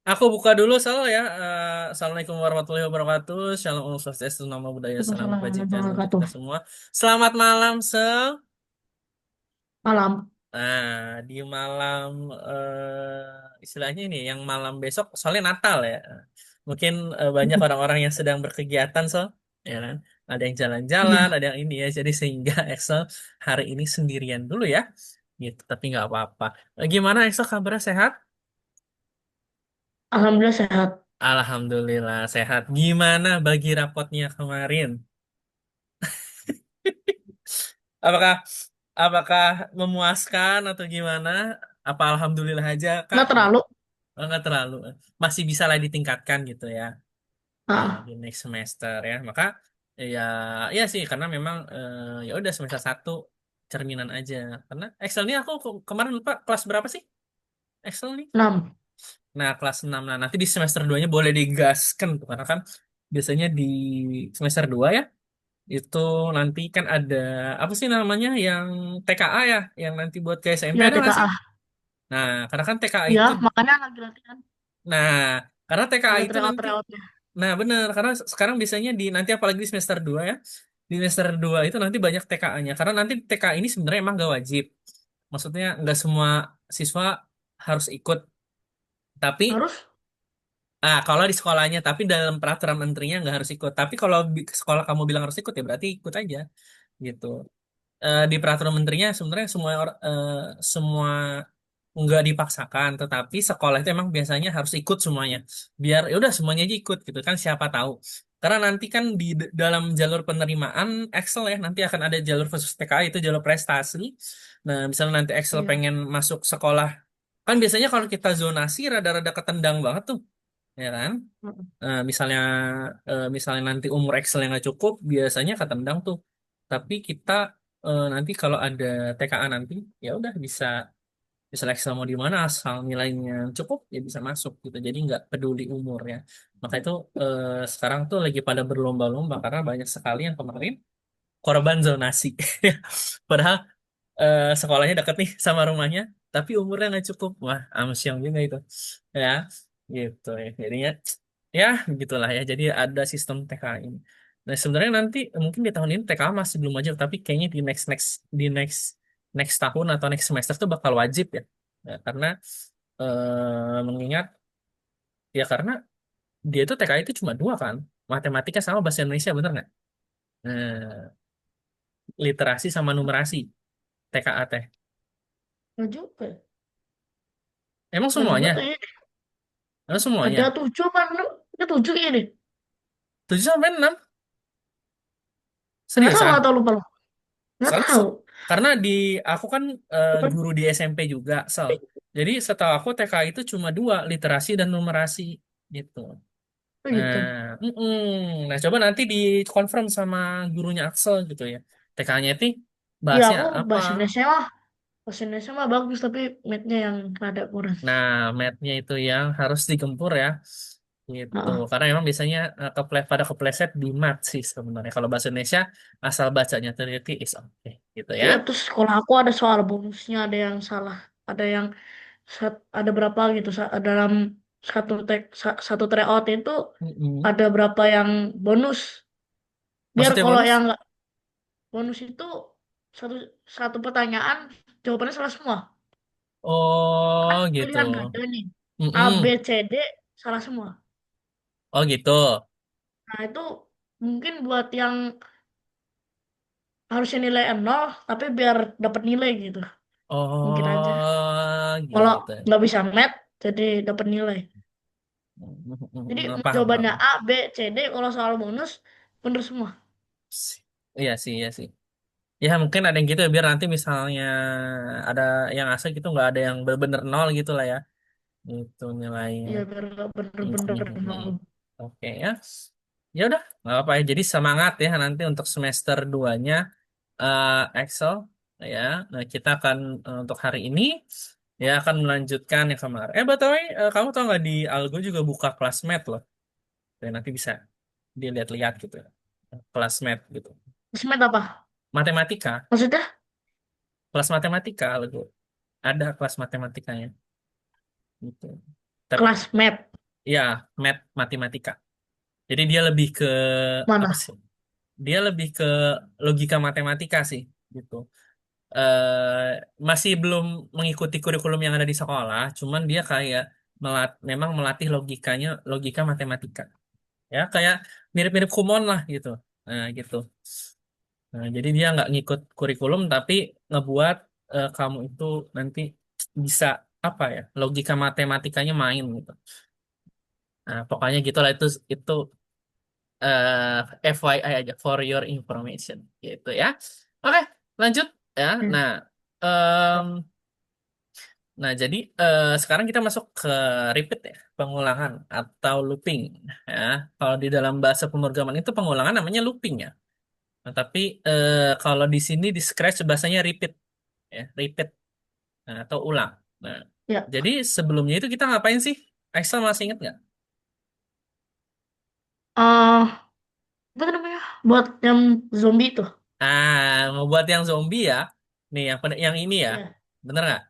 Aku buka dulu Sal ya. Assalamualaikum warahmatullahi wabarakatuh. Shalom Om Swastiastu, Namo Buddhaya, Salam Waalaikumsalam Kebajikan warahmatullahi untuk wabarakatuh. kita semua. Selamat malam Sal. Malam. Nah, di malam istilahnya ini yang malam besok soalnya Natal ya. Mungkin banyak orang-orang yang sedang berkegiatan Sal, ya kan? Ada yang jalan-jalan, Iya, ada yang ini ya. Jadi sehingga Excel hari ini sendirian dulu ya. Gitu, tapi nggak apa-apa. Gimana Excel kabarnya sehat? alhamdulillah sehat. Alhamdulillah sehat. Gimana bagi rapotnya kemarin? Apakah apakah memuaskan atau gimana? Apa alhamdulillah aja Kak? Nggak terlalu. Oh, nggak terlalu. Masih bisa lah ditingkatkan gitu ya. Di Ah, next semester ya. Maka ya ya sih karena memang ya udah semester satu cerminan aja. Karena Excel ini aku kemarin lupa kelas berapa sih? Excel nih. 6. Nah, kelas 6. Nah, nanti di semester 2-nya boleh digaskan tuh karena kan biasanya di semester 2 ya. Itu nanti kan ada apa sih namanya yang TKA ya, yang nanti buat ke SMP Ya ada nggak sih? TKA. Nah, karena kan TKA Ya, itu, makanya lagi latihan. nah karena TKA Ada itu nanti, tryout-tryoutnya. nah bener karena sekarang biasanya di nanti apalagi di semester 2 ya, di semester 2 itu nanti banyak TKA-nya karena nanti TKA ini sebenarnya emang nggak wajib, maksudnya nggak semua siswa harus ikut, tapi Harus? kalau di sekolahnya, tapi dalam peraturan menterinya nggak harus ikut. Tapi kalau sekolah kamu bilang harus ikut ya berarti ikut aja gitu. Di peraturan menterinya sebenarnya semua nggak dipaksakan, tetapi sekolah itu emang biasanya harus ikut semuanya. Biar ya udah semuanya aja ikut gitu kan siapa tahu. Karena nanti kan di dalam jalur penerimaan Excel ya nanti akan ada jalur khusus TKA itu jalur prestasi. Nah, misalnya nanti Excel Iya. pengen masuk sekolah, kan biasanya kalau kita zonasi rada-rada ketendang banget tuh, ya kan? Mm. Misalnya nanti umur Excel yang nggak cukup, biasanya ketendang tuh. Tapi kita nanti kalau ada TKA nanti, ya udah bisa bisa Excel mau di mana asal nilainya cukup ya bisa masuk gitu. Jadi nggak peduli umur ya. Maka itu sekarang tuh lagi pada berlomba-lomba karena banyak sekali yang kemarin korban zonasi. Padahal sekolahnya deket nih sama rumahnya, tapi umurnya nggak cukup. Wah, amsyong juga itu. Ya, gitu ya. Jadinya ya begitulah ya. Jadi ada sistem TKA ini. Nah, sebenarnya nanti mungkin di tahun ini TKA masih belum wajib, tapi kayaknya di next next di next next tahun atau next semester tuh bakal wajib ya. Ya, karena mengingat ya karena dia tuh TKA itu cuma dua kan, matematika sama bahasa Indonesia bener nggak? Literasi sama numerasi TKA teh. Nggak juga. Emang Banyak banget semuanya? ya. Emang Ada semuanya? 7 apa 6? Ada 7 ini. 7 sampai 6. Nggak tahu Seriusan? atau lupa lupa. Nggak Soalnya tahu. karena aku kan Bukan. guru di SMP juga, Sal. Jadi setahu aku TK itu cuma dua, literasi dan numerasi gitu. Oh, Nah, gitu. nah coba nanti dikonfirm sama gurunya Axel gitu ya. TK-nya itu Iya, bahasnya aku apa? bahasa Indonesia mah. Bahasa Indonesia mah bagus, tapi math-nya yang rada kurang. Nah, math-nya itu yang harus digempur ya. Gitu. Nah, Karena memang biasanya pada kepleset di math sih sebenarnya. Kalau bahasa Indonesia asal bacanya teliti is okay gitu ya. iya, terus sekolah aku ada soal bonusnya, ada yang salah. Ada yang ada berapa gitu dalam satu tryout itu Mm-mm. ada berapa yang bonus. Biar Maksudnya kalau bonus? yang nggak bonus itu satu satu pertanyaan jawabannya salah semua. Oh Kan gitu. pilihan ganda nih. A, B, Mm-mm. C, D salah semua. Oh gitu. Nah, itu mungkin buat yang harusnya nilai nol tapi biar dapat nilai gitu. Mungkin aja. Oh Kalau gitu. nggak bisa math jadi dapat nilai. Jadi Paham, jawabannya paham. A, B, C, D kalau soal bonus bener semua. Iya sih, iya sih. Ya mungkin ada yang gitu ya biar nanti misalnya ada yang asal gitu nggak ada yang bener-bener nol gitu lah ya. Itu nilainya. Iya biar nggak bener-bener Mm-mm. nol. Oke ya. Ya udah, nggak apa-apa ya. Jadi semangat ya nanti untuk semester 2-nya Excel ya. Nah, kita akan untuk hari ini ya akan melanjutkan yang kemarin. By the way, kamu tau nggak di Algo juga buka kelas math loh. Dan nanti bisa dilihat-lihat gitu ya. Kelas math gitu. Math apa? Matematika, Maksudnya kelas matematika Algo. Ada kelas matematikanya gitu. Tapi kelas math. ya matematika. Jadi dia lebih ke apa Mana? sih? Dia lebih ke logika matematika sih gitu. Masih belum mengikuti kurikulum yang ada di sekolah, cuman dia kayak memang melatih logikanya, logika matematika. Ya, kayak mirip-mirip Kumon lah gitu. Nah, gitu. Nah, jadi dia nggak ngikut kurikulum, tapi ngebuat kamu itu nanti bisa apa ya, logika matematikanya main gitu. Nah, pokoknya gitulah itu FYI aja for your information gitu ya. Oke, lanjut ya. Hmm. Nah, Ya. em, nah jadi sekarang kita masuk ke repeat ya, pengulangan atau looping ya. Kalau di dalam bahasa pemrograman itu pengulangan namanya looping ya. Nah, tapi kalau di sini di Scratch bahasanya repeat ya, repeat atau ulang. Nah, Ya. jadi sebelumnya itu kita ngapain sih? Axel masih inget nggak? eh Apa namanya? Buat yang zombie itu. Ngebuat yang zombie ya. Nih, yang ini ya. Iya, Bener nggak?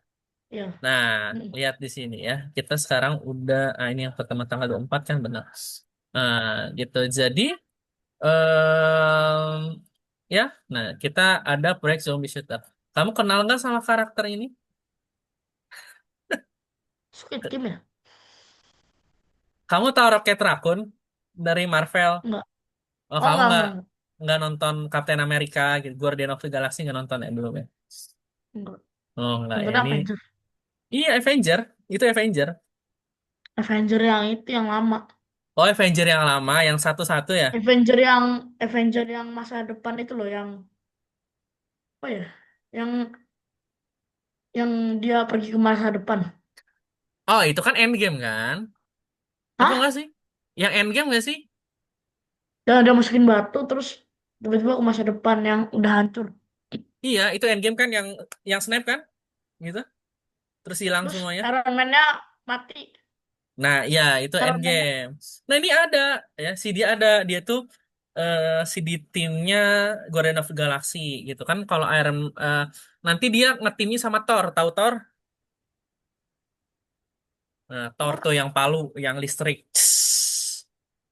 iya. Nah, Hmm. lihat di sini ya. Kita sekarang udah, ini yang pertama tanggal 24 kan benar. Nah, gitu. Jadi, em, ya, nah kita ada proyek Zombie Shooter. Kamu kenal nggak sama karakter ini? Squid Game ya? Kamu tahu Rocket Raccoon dari Marvel? Enggak. Oh, Oh, kamu enggak, nggak enggak, enggak. nggak nonton Captain America gitu, Guardian of the Galaxy nggak nonton ya belum ya? Enggak. Oh, nggak ya. Nonton Ini, Avenger. iya Avenger. Itu Avenger. Avenger yang itu yang lama. Oh, Avenger yang lama, yang satu-satu ya? Avenger yang masa depan itu loh yang apa ya? Yang yang dia pergi ke masa depan. Oh, itu kan Endgame kan? Apa enggak Hah? sih? Yang Endgame nggak sih? Dan dia masukin batu terus tiba-tiba ke masa depan yang udah hancur. Iya, itu Endgame kan yang snap kan? Gitu. Terus hilang Terus semuanya. Iron Man-nya mati. Nah, ya itu Iron Man-nya Endgame. Nah, ini ada ya, si dia ada, dia tuh si di timnya Guardian of the Galaxy gitu kan. Kalau nanti dia ngetimnya sama Thor, tahu Thor? Nah, Thor Thor tuh yang palu, yang listrik.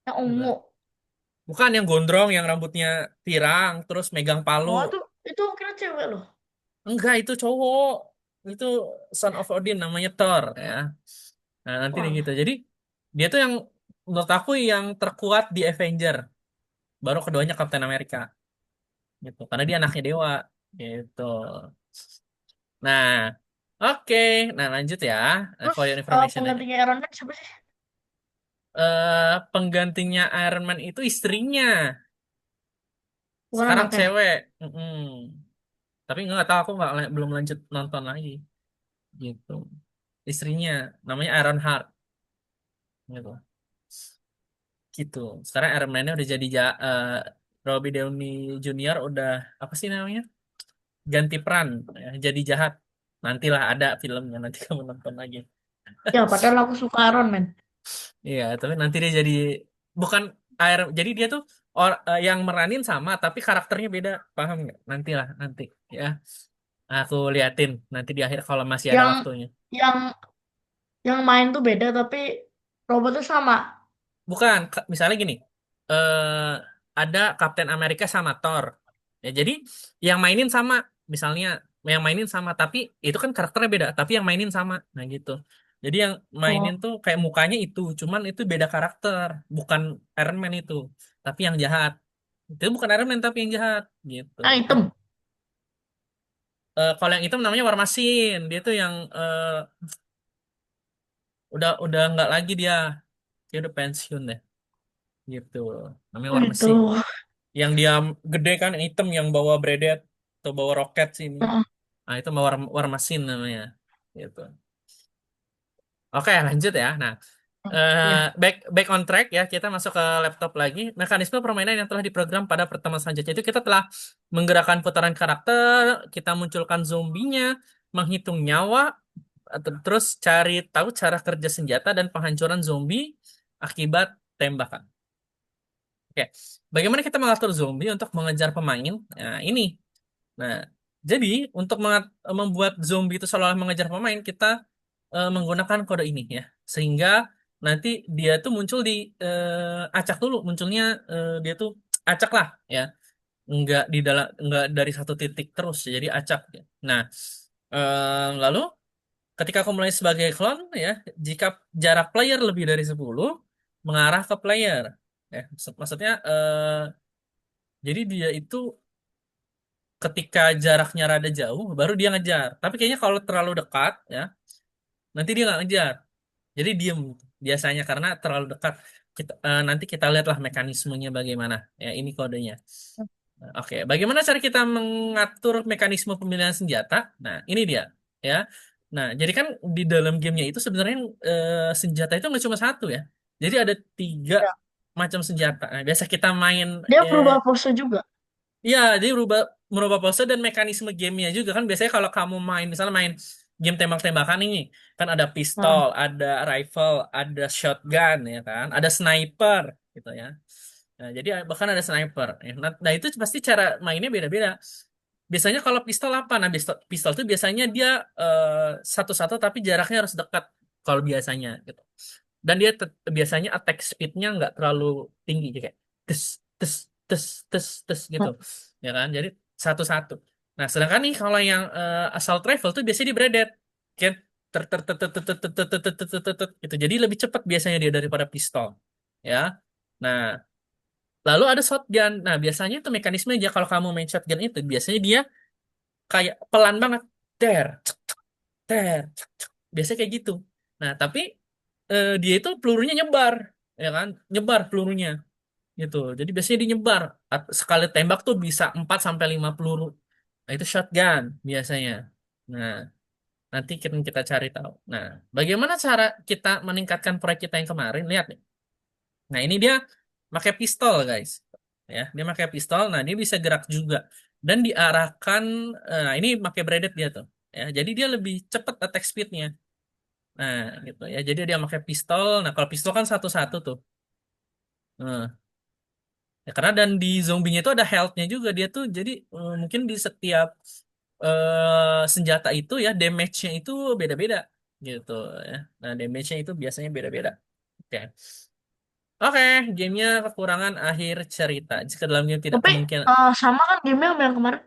yang Gitu. ungu. Bukan yang gondrong, yang rambutnya pirang, terus megang palu. Oh, itu kira cewek loh. Enggak, itu cowok. Itu Son of Odin namanya Thor ya. Nah, nanti dia gitu. Wah, Jadi dia tuh yang menurut aku yang terkuat di Avenger. Baru keduanya Captain America gitu. Karena dia anaknya dewa gitu. Nah, oke. Nah, lanjut ya. terus For your information aja. penggantinya Iron Man siapa sih? Penggantinya Iron Man itu istrinya. Bukan Sekarang anaknya. cewek. Mm-mm. Tapi nggak tahu, aku belum lanjut nonton lagi gitu. Istrinya namanya Iron Heart gitu. Gitu. Sekarang Iron Man-nya udah jadi Robert Downey Junior udah apa sih namanya? Ganti peran ya, jadi jahat. Nantilah ada filmnya, nanti kamu nonton lagi. Ya, padahal aku suka Iron Man. Iya, tapi nanti dia jadi bukan jadi dia tuh yang meranin sama tapi karakternya beda, paham nggak? Nantilah nanti ya. Aku liatin nanti di akhir kalau masih ada Yang waktunya. yang yang main tuh beda tapi robotnya sama. Bukan, misalnya gini, eh ada Captain America sama Thor. Ya, jadi yang mainin sama, misalnya yang mainin sama, tapi itu kan karakternya beda, tapi yang mainin sama. Nah gitu. Jadi yang mainin Oh, tuh kayak mukanya itu, cuman itu beda karakter, bukan Iron Man itu, tapi yang jahat. Itu bukan Iron Man tapi yang jahat, gitu. yang hitam. Kalau yang itu namanya War Machine, dia tuh yang udah nggak lagi dia udah pensiun deh, gitu. Namanya Oh, War itu. Machine. Yang dia gede kan yang hitam yang bawa Bredet atau bawa roket sini. Heeh. Nah, itu War Machine namanya. Gitu. Oke, lanjut ya. Nah, eh, Ya. back on track ya. Kita masuk ke laptop lagi. Mekanisme permainan yang telah diprogram pada pertemuan selanjutnya itu kita telah menggerakkan putaran karakter, kita munculkan zombinya, menghitung nyawa, terus cari tahu cara kerja senjata dan penghancuran zombie akibat tembakan. Oke, bagaimana kita mengatur zombie untuk mengejar pemain? Nah, ini. Nah, jadi untuk membuat zombie itu seolah mengejar pemain, kita menggunakan kode ini ya. Sehingga nanti dia tuh muncul di acak dulu, munculnya dia tuh acak lah ya, nggak di dalam, nggak dari satu titik terus, jadi acak ya. Nah, lalu ketika aku mulai sebagai clone ya, jika jarak player lebih dari 10 mengarah ke player ya, maksudnya jadi dia itu ketika jaraknya rada jauh baru dia ngejar. Tapi kayaknya kalau terlalu dekat ya, nanti dia nggak ngejar. Jadi diem biasanya karena terlalu dekat. Nanti kita lihatlah mekanismenya bagaimana. Ya, ini kodenya. Oke, bagaimana cara kita mengatur mekanisme pemilihan senjata? Nah, ini dia, ya. Nah, jadi kan di dalam gamenya itu sebenarnya senjata itu nggak cuma satu ya. Jadi ada tiga Ya. macam senjata. Nah, biasa kita main, Dia eh, berubah pose juga. ya, jadi merubah pose dan mekanisme gamenya juga kan. Biasanya kalau kamu main, misalnya main game tembak-tembakan ini, kan ada pistol, Nah, ada rifle, ada shotgun, ya kan, ada sniper, gitu ya. Nah, jadi bahkan ada sniper. Ya. Nah, itu pasti cara mainnya beda-beda. Biasanya kalau pistol apa? Nah, pistol itu biasanya dia satu-satu tapi jaraknya harus dekat kalau biasanya gitu. Dan dia biasanya attack speednya nggak terlalu tinggi, jadi kayak tes tes tes tes tes gitu, ya kan? Jadi satu-satu. Nah, sedangkan nih kalau yang assault rifle tuh biasanya di bredet, kan? Ter ter ter ter ter ter ter ter ter ter ter ter ter gitu. Jadi lebih cepat biasanya dia daripada pistol, ya. Nah, lalu ada shotgun. Nah, biasanya itu mekanismenya kalau kamu main shotgun itu biasanya dia kayak pelan banget, ter ter, biasanya kayak gitu. Nah, tapi dia itu pelurunya nyebar, ya kan? Nyebar pelurunya gitu. Jadi biasanya dia nyebar. Sekali tembak tuh bisa 4 sampai 5 peluru. Nah, itu shotgun biasanya. Nah, nanti kita cari tahu. Nah, bagaimana cara kita meningkatkan proyek kita yang kemarin? Lihat nih. Nah, ini dia pakai pistol, guys. Ya, dia pakai pistol. Nah, dia bisa gerak juga dan diarahkan. Nah, ini pakai braided dia tuh. Ya, jadi dia lebih cepat attack speednya. Nah, gitu ya. Jadi dia pakai pistol. Nah, kalau pistol kan satu-satu tuh. Nah, ya, karena dan di zombinya itu ada health-nya juga dia tuh. Jadi mungkin di setiap senjata itu ya damage-nya itu beda-beda gitu ya. Nah, damage-nya itu biasanya beda-beda. Oke. Oke, gamenya kekurangan akhir cerita. Jika dalam game tidak tapi kemungkinan. sama kan game yang kemarin?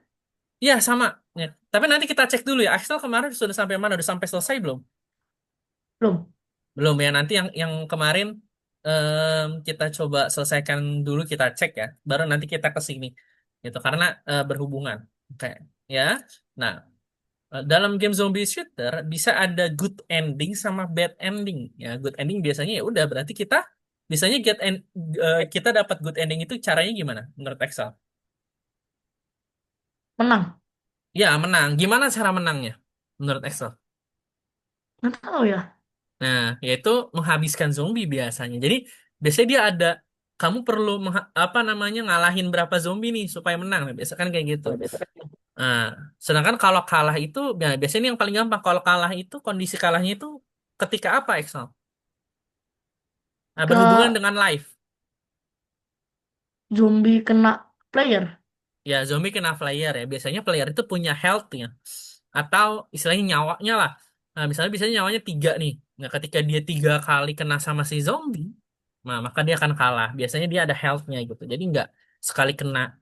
Iya, sama. Ya. Tapi nanti kita cek dulu ya. Axel kemarin sudah sampai mana? Sudah sampai selesai belum? Belum. Belum ya. Nanti yang kemarin kita coba selesaikan dulu, kita cek ya. Baru nanti kita ke sini. Gitu. Karena berhubungan. Oke. Ya. Nah, dalam game zombie shooter bisa ada good ending sama bad ending. Ya, good ending biasanya ya udah berarti kita biasanya kita dapat good ending itu caranya gimana menurut Excel? Menang. Ya, menang. Gimana cara menangnya menurut Excel? Nggak tahu ya. Nah, yaitu menghabiskan zombie biasanya. Jadi, biasanya dia ada, kamu perlu apa namanya, ngalahin berapa zombie nih supaya menang. Nah, biasa kan kayak gitu. Nah, sedangkan kalau kalah itu, ya, biasanya ini yang paling gampang. Kalau kalah itu, kondisi kalahnya itu ketika apa, Excel? Nah, berhubungan Ke dengan life. zombie kena player. Ya, zombie kena player ya. Biasanya player itu punya health-nya. Atau istilahnya nyawanya lah. Nah, misalnya biasanya nyawanya 3 nih. Nah, ketika dia 3 kali kena sama si zombie, nah, maka dia akan kalah. Biasanya dia ada health-nya gitu. Jadi nggak sekali kena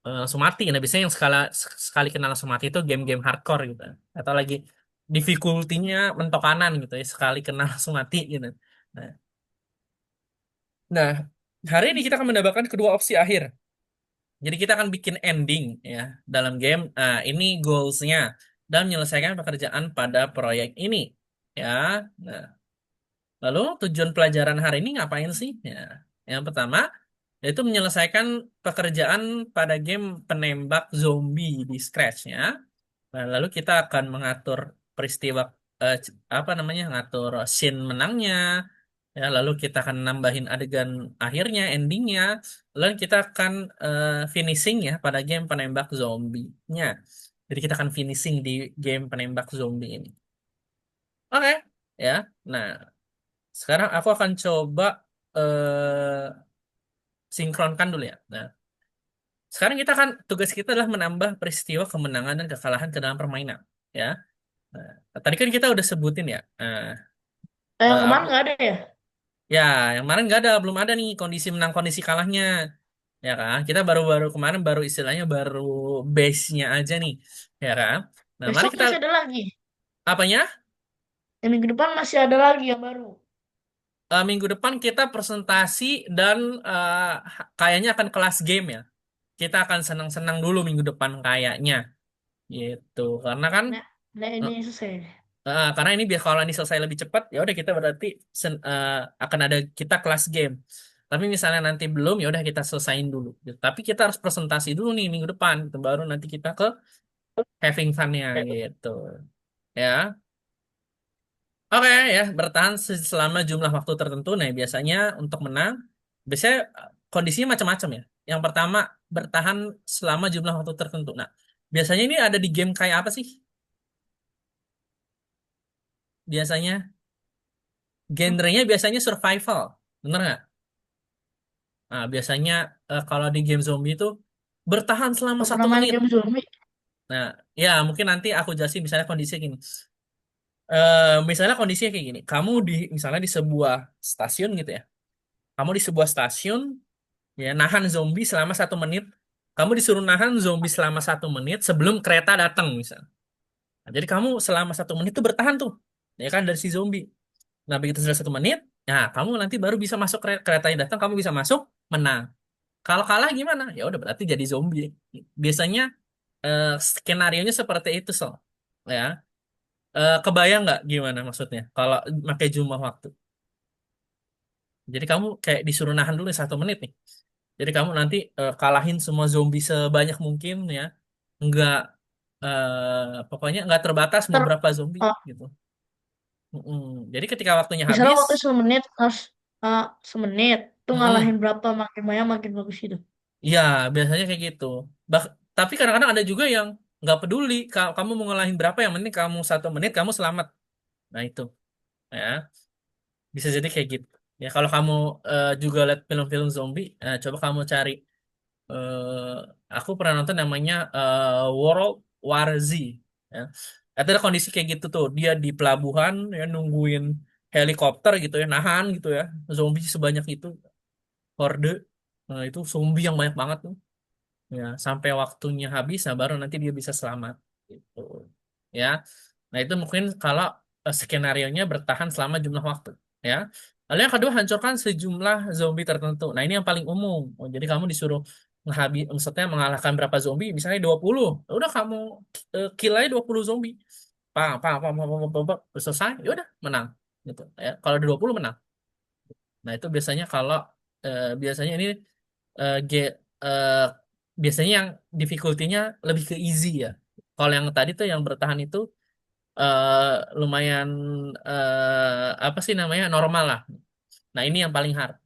langsung mati. Nah, biasanya yang sekali kena langsung mati itu game-game hardcore gitu. Atau lagi difficulty-nya mentok kanan gitu ya. Sekali kena langsung mati gitu. Nah, nah, hari ini kita akan mendapatkan kedua opsi akhir. Jadi kita akan bikin ending ya dalam game. Nah, ini goals-nya dan menyelesaikan pekerjaan pada proyek ini ya. Nah, lalu tujuan pelajaran hari ini ngapain sih? Ya, yang pertama yaitu menyelesaikan pekerjaan pada game penembak zombie di Scratch ya. Nah, lalu kita akan mengatur peristiwa, apa namanya, ngatur scene menangnya. Ya, lalu kita akan nambahin adegan akhirnya, endingnya. Lalu kita akan finishing ya pada game penembak zombie-nya. Jadi kita akan finishing di game penembak zombie ini. Oke, ya. Nah, sekarang aku akan coba sinkronkan dulu ya. Nah, sekarang tugas kita adalah menambah peristiwa kemenangan dan kekalahan ke dalam permainan. Ya. Nah, tadi kan kita udah sebutin ya. Yang kemarin Apa? nggak ada ya? Ya, yang kemarin nggak ada, belum ada nih kondisi menang kondisi kalahnya. Ya kan? Kita baru-baru kemarin baru istilahnya baru base-nya aja nih. Ya kan? Nah, mari Besok kita masih ada lagi. apanya? Yang minggu depan masih ada lagi yang baru. Minggu depan kita presentasi dan kayaknya akan kelas game ya. Kita akan senang-senang dulu minggu depan kayaknya gitu. Karena kan Nah, nah ini eh, selesai. karena ini biar kalau ini selesai lebih cepat, ya udah kita berarti akan ada kita kelas game. Tapi misalnya nanti belum, ya udah kita selesain dulu. Gitu. Tapi kita harus presentasi dulu nih minggu depan, gitu. Baru nanti kita ke having fun-nya gitu. Ya, oke ya, bertahan selama jumlah waktu tertentu. Nah, biasanya untuk menang, biasanya kondisinya macam-macam ya. Yang pertama, bertahan selama jumlah waktu tertentu. Nah, biasanya ini ada di game kayak apa sih? Biasanya, Hmm? genrenya biasanya survival. Bener nggak? Nah, biasanya kalau di game zombie itu bertahan selama Gak satu pernah main menit. game zombie. Nah, ya mungkin nanti aku jelasin misalnya kondisinya gini. Misalnya kondisinya kayak gini. Kamu di misalnya di sebuah stasiun gitu ya. Kamu di sebuah stasiun ya nahan zombie selama 1 menit. Kamu disuruh nahan zombie selama 1 menit sebelum kereta datang misalnya. Nah, jadi kamu selama 1 menit tuh bertahan tuh, ya kan dari si zombie. Nah begitu sudah 1 menit, nah kamu nanti baru bisa masuk kereta yang datang. Kamu bisa masuk, menang. Kalau kalah gimana? Ya udah berarti jadi zombie. Biasanya skenario-nya seperti itu so. Ya, kebayang nggak gimana maksudnya? Kalau pakai jumlah waktu. Jadi kamu kayak disuruh nahan dulu 1 menit nih. Jadi kamu nanti kalahin semua zombie sebanyak mungkin ya. Nggak pokoknya nggak terbatas mau Ter berapa zombie oh, gitu. Mm-mm. Jadi ketika waktunya misalnya habis, waktu semenit harus uh, semenit tuh ngalahin mm-mm. berapa makin banyak makin bagus itu. Ya biasanya kayak gitu. Tapi kadang-kadang ada juga yang nggak peduli kalau kamu mau ngalahin berapa, yang penting kamu 1 menit kamu selamat. Nah itu ya bisa jadi kayak gitu. Ya kalau kamu juga lihat film-film zombie, coba kamu cari. Aku pernah nonton namanya World War Z. Ya. Itu ada kondisi kayak gitu tuh. Dia di pelabuhan ya nungguin helikopter gitu ya, nahan gitu ya. Zombie sebanyak itu, horde. Nah, itu zombie yang banyak banget tuh. Ya, sampai waktunya habis, nah baru nanti dia bisa selamat. Gitu. Ya. Nah, itu mungkin kalau skenario-nya bertahan selama jumlah waktu. Ya. Lalu yang kedua, hancurkan sejumlah zombie tertentu. Nah, ini yang paling umum. Oh, jadi kamu disuruh maksudnya mengalahkan berapa zombie, misalnya 20. Ya udah kamu kill aja 20 zombie. Selesai, ya udah menang. Gitu. Ya, kalau ada 20 menang. Nah, itu biasanya kalau biasanya ini eh, ge- eh, biasanya yang difficulty-nya lebih ke easy ya. Kalau yang tadi tuh yang bertahan itu lumayan apa sih namanya normal lah. Nah ini yang paling hard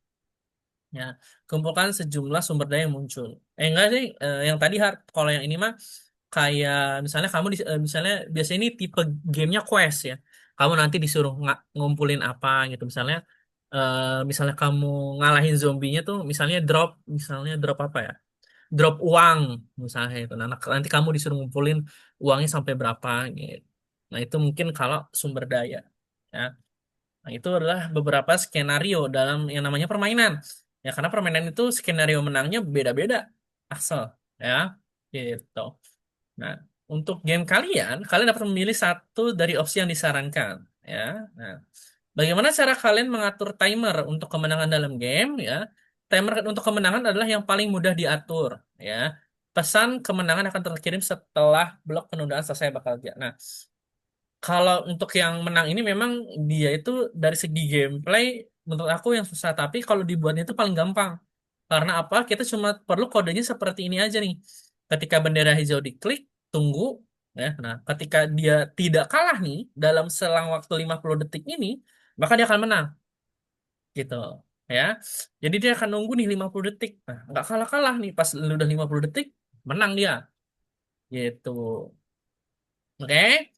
ya. Kumpulkan sejumlah sumber daya yang muncul. Enggak sih, yang tadi hard. Kalau yang ini mah kayak misalnya kamu misalnya biasanya ini tipe gamenya quest ya. Kamu nanti disuruh ngumpulin apa gitu. Misalnya kamu ngalahin zombinya tuh misalnya drop apa ya? Drop uang misalnya itu. Nah, nanti kamu disuruh ngumpulin uangnya sampai berapa gitu. Nah, itu mungkin kalau sumber daya ya. Nah, itu adalah beberapa skenario dalam yang namanya permainan. Ya, karena permainan itu skenario menangnya beda-beda. Asal ya. Gitu. Nah, untuk game kalian dapat memilih satu dari opsi yang disarankan ya. Nah, bagaimana cara kalian mengatur timer untuk kemenangan dalam game ya? Timer untuk kemenangan adalah yang paling mudah diatur ya. Pesan kemenangan akan terkirim setelah blok penundaan selesai bekerja. Nah, kalau untuk yang menang ini memang dia itu dari segi gameplay menurut aku yang susah, tapi kalau dibuatnya itu paling gampang. Karena apa? Kita cuma perlu kodenya seperti ini aja nih. Ketika bendera hijau diklik, tunggu ya. Nah, ketika dia tidak kalah nih dalam selang waktu 50 detik ini, maka dia akan menang gitu ya. Jadi dia akan nunggu nih 50 detik. Nah, nggak kalah-kalah nih pas udah 50 detik, menang dia gitu. Oke?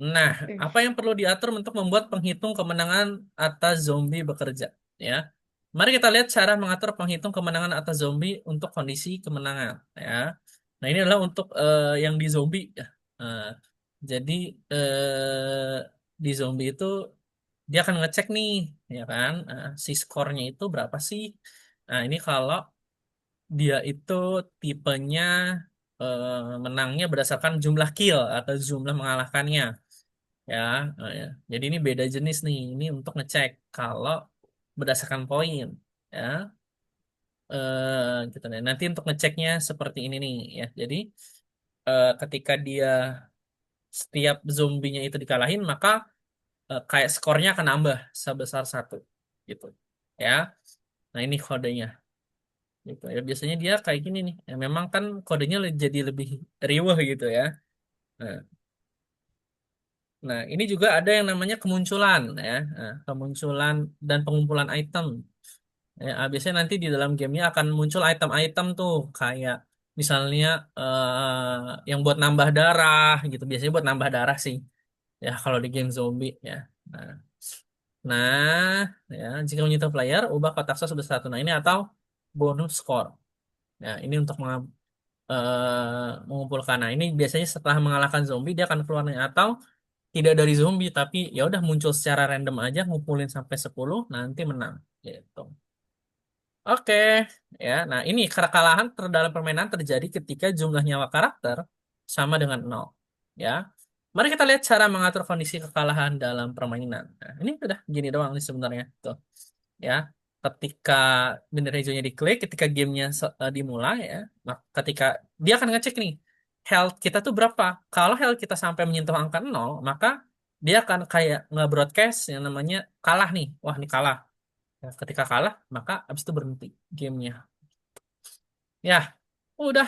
Nah, Oke. apa yang perlu diatur untuk membuat penghitung kemenangan atas zombie bekerja? Ya, mari kita lihat cara mengatur penghitung kemenangan atas zombie untuk kondisi kemenangan. Ya, nah ini adalah untuk yang di zombie. Ya. Jadi di zombie itu dia akan ngecek nih, ya kan, si skornya itu berapa sih. Nah, ini kalau dia itu tipenya menangnya berdasarkan jumlah kill atau jumlah mengalahkannya, ya. Ya. Jadi ini beda jenis nih. Ini untuk ngecek kalau berdasarkan poin, ya. Gitu nih. Nanti untuk ngeceknya seperti ini nih, ya. Jadi ketika dia setiap zombinya itu dikalahin, maka kayak skornya akan nambah sebesar satu, gitu, ya. Nah, ini kodenya, gitu ya. Biasanya dia kayak gini nih. Ya, memang kan kodenya jadi lebih riweh gitu ya. Nah, nah, ini juga ada yang namanya kemunculan, ya. Nah, kemunculan dan pengumpulan item. Ya, biasanya nanti di dalam gamenya akan muncul item-item tuh kayak misalnya yang buat nambah darah gitu. Biasanya buat nambah darah sih. Ya, kalau di game zombie, ya. Nah, ya, jika menyentuh player, ubah kotak sos sudah satu. Nah, ini atau bonus score. Nah, ini untuk mengumpulkan. Nah, ini biasanya setelah mengalahkan zombie dia akan keluar nih. Atau tidak dari zombie tapi ya udah muncul secara random aja ngumpulin sampai 10 nanti menang gitu. Oke, ya. Nah, ini kekalahan dalam permainan terjadi ketika jumlah nyawa karakter sama dengan nol. Ya. Mari kita lihat cara mengatur kondisi kekalahan dalam permainan. Nah, ini udah gini doang nih sebenarnya. Tuh, ya. Ketika bendera hijaunya diklik, ketika gamenya dimulai, ya. Nah, ketika dia akan ngecek nih, health kita tuh berapa. Kalau health kita sampai menyentuh angka nol, maka dia akan kayak nge-broadcast yang namanya kalah nih. Wah, ini kalah. Ya, ketika kalah, maka abis itu berhenti gamenya. Ya, udah.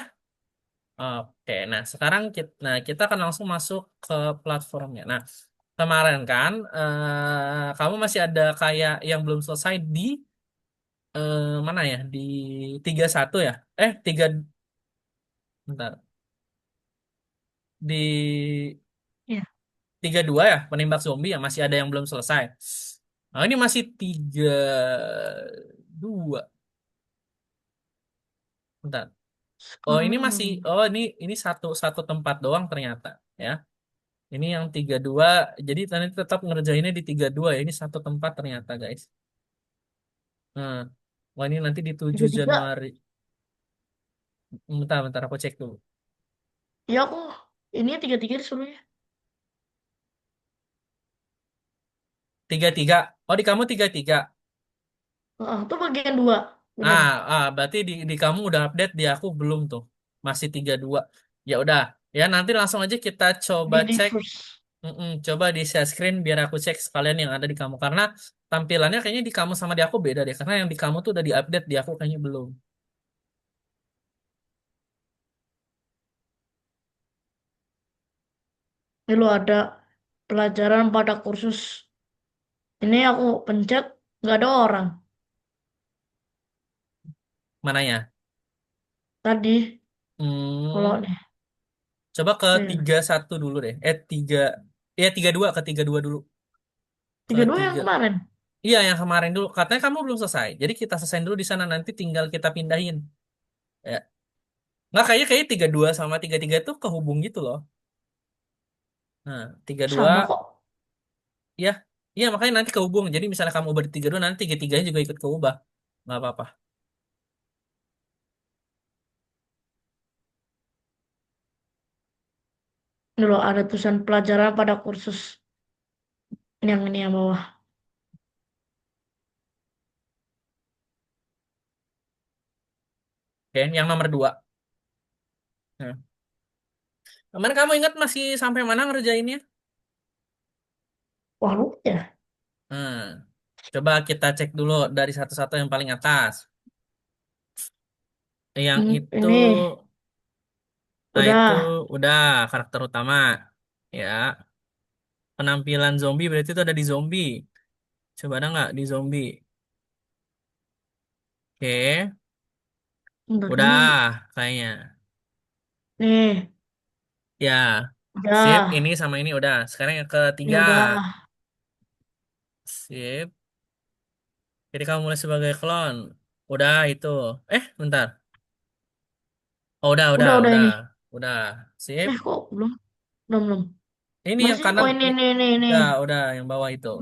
Oke, nah sekarang kita akan langsung masuk ke platformnya. Nah, kemarin kan kamu masih ada kayak yang belum selesai di mana ya? Di 31 ya? Tiga, bentar. Di Iya. 32 ya, penembak zombie yang masih ada yang belum selesai. Nah, ini masih 32. Bentar. Oh, ini masih, Hmm. oh, ini satu satu tempat doang ternyata, ya. Ini yang 32, jadi nanti tetap ngerjainnya di 32 ya. Ini satu tempat ternyata, guys. Nah, wah, ini nanti di 7 Tiga tiga. Januari. Bentar, bentar, aku cek dulu. Ya aku ini tiga tiga disuruhnya. 33. Oh, di kamu 33. Itu bagian dua, bener. Berarti di kamu udah update, di aku belum tuh. Masih 32. Ya udah, ya nanti langsung aja kita coba Di cek. reverse. Coba di share screen biar aku cek sekalian yang ada di kamu. Karena tampilannya kayaknya di kamu sama di aku beda deh. Karena yang di kamu tuh udah diupdate, di aku kayaknya belum. Ini lo ada pelajaran pada kursus. Ini aku pencet nggak ada orang. Mananya? Tadi kalau Hmm, nih, coba ke nih, 31 dulu deh. Ya 32, ke 32 dulu. Ke tiga dua yang 3. kemarin. Iya, yang kemarin dulu. Katanya kamu belum selesai. Jadi kita selesaiin dulu di sana, nanti tinggal kita pindahin. Ya. Nggak, kayaknya 32 sama 33 tuh kehubung gitu loh. Nah, 32, Sama kok. ya. Iya, makanya nanti kehubung. Jadi misalnya kamu ubah di 32, nanti 33-nya juga ikut keubah. Nggak apa-apa. Ini loh ada tulisan pelajaran pada kursus yang ini yang bawah. Oke, yang nomor 2. Nah. Kemarin kamu ingat masih sampai mana ngerjainnya? Wah lu ya. Hmm. Coba kita cek dulu dari satu-satu yang paling atas. Yang itu, Ini nah itu udah udah karakter utama. Ya, penampilan zombie berarti itu ada di zombie. Coba ada nggak di zombie? Oke, bentar udah ini kayaknya. nih Ya, sip. udah Ini sama ini udah. Sekarang yang ketiga. ini udah Sip. Jadi kamu mulai sebagai klon. Udah itu. Bentar. Oh, udah, udah, udah udah. ini. Udah. Sip. Kok belum belum belum. Ini Mana yang sih? kanan, Oh ini. udah yang bawah itu.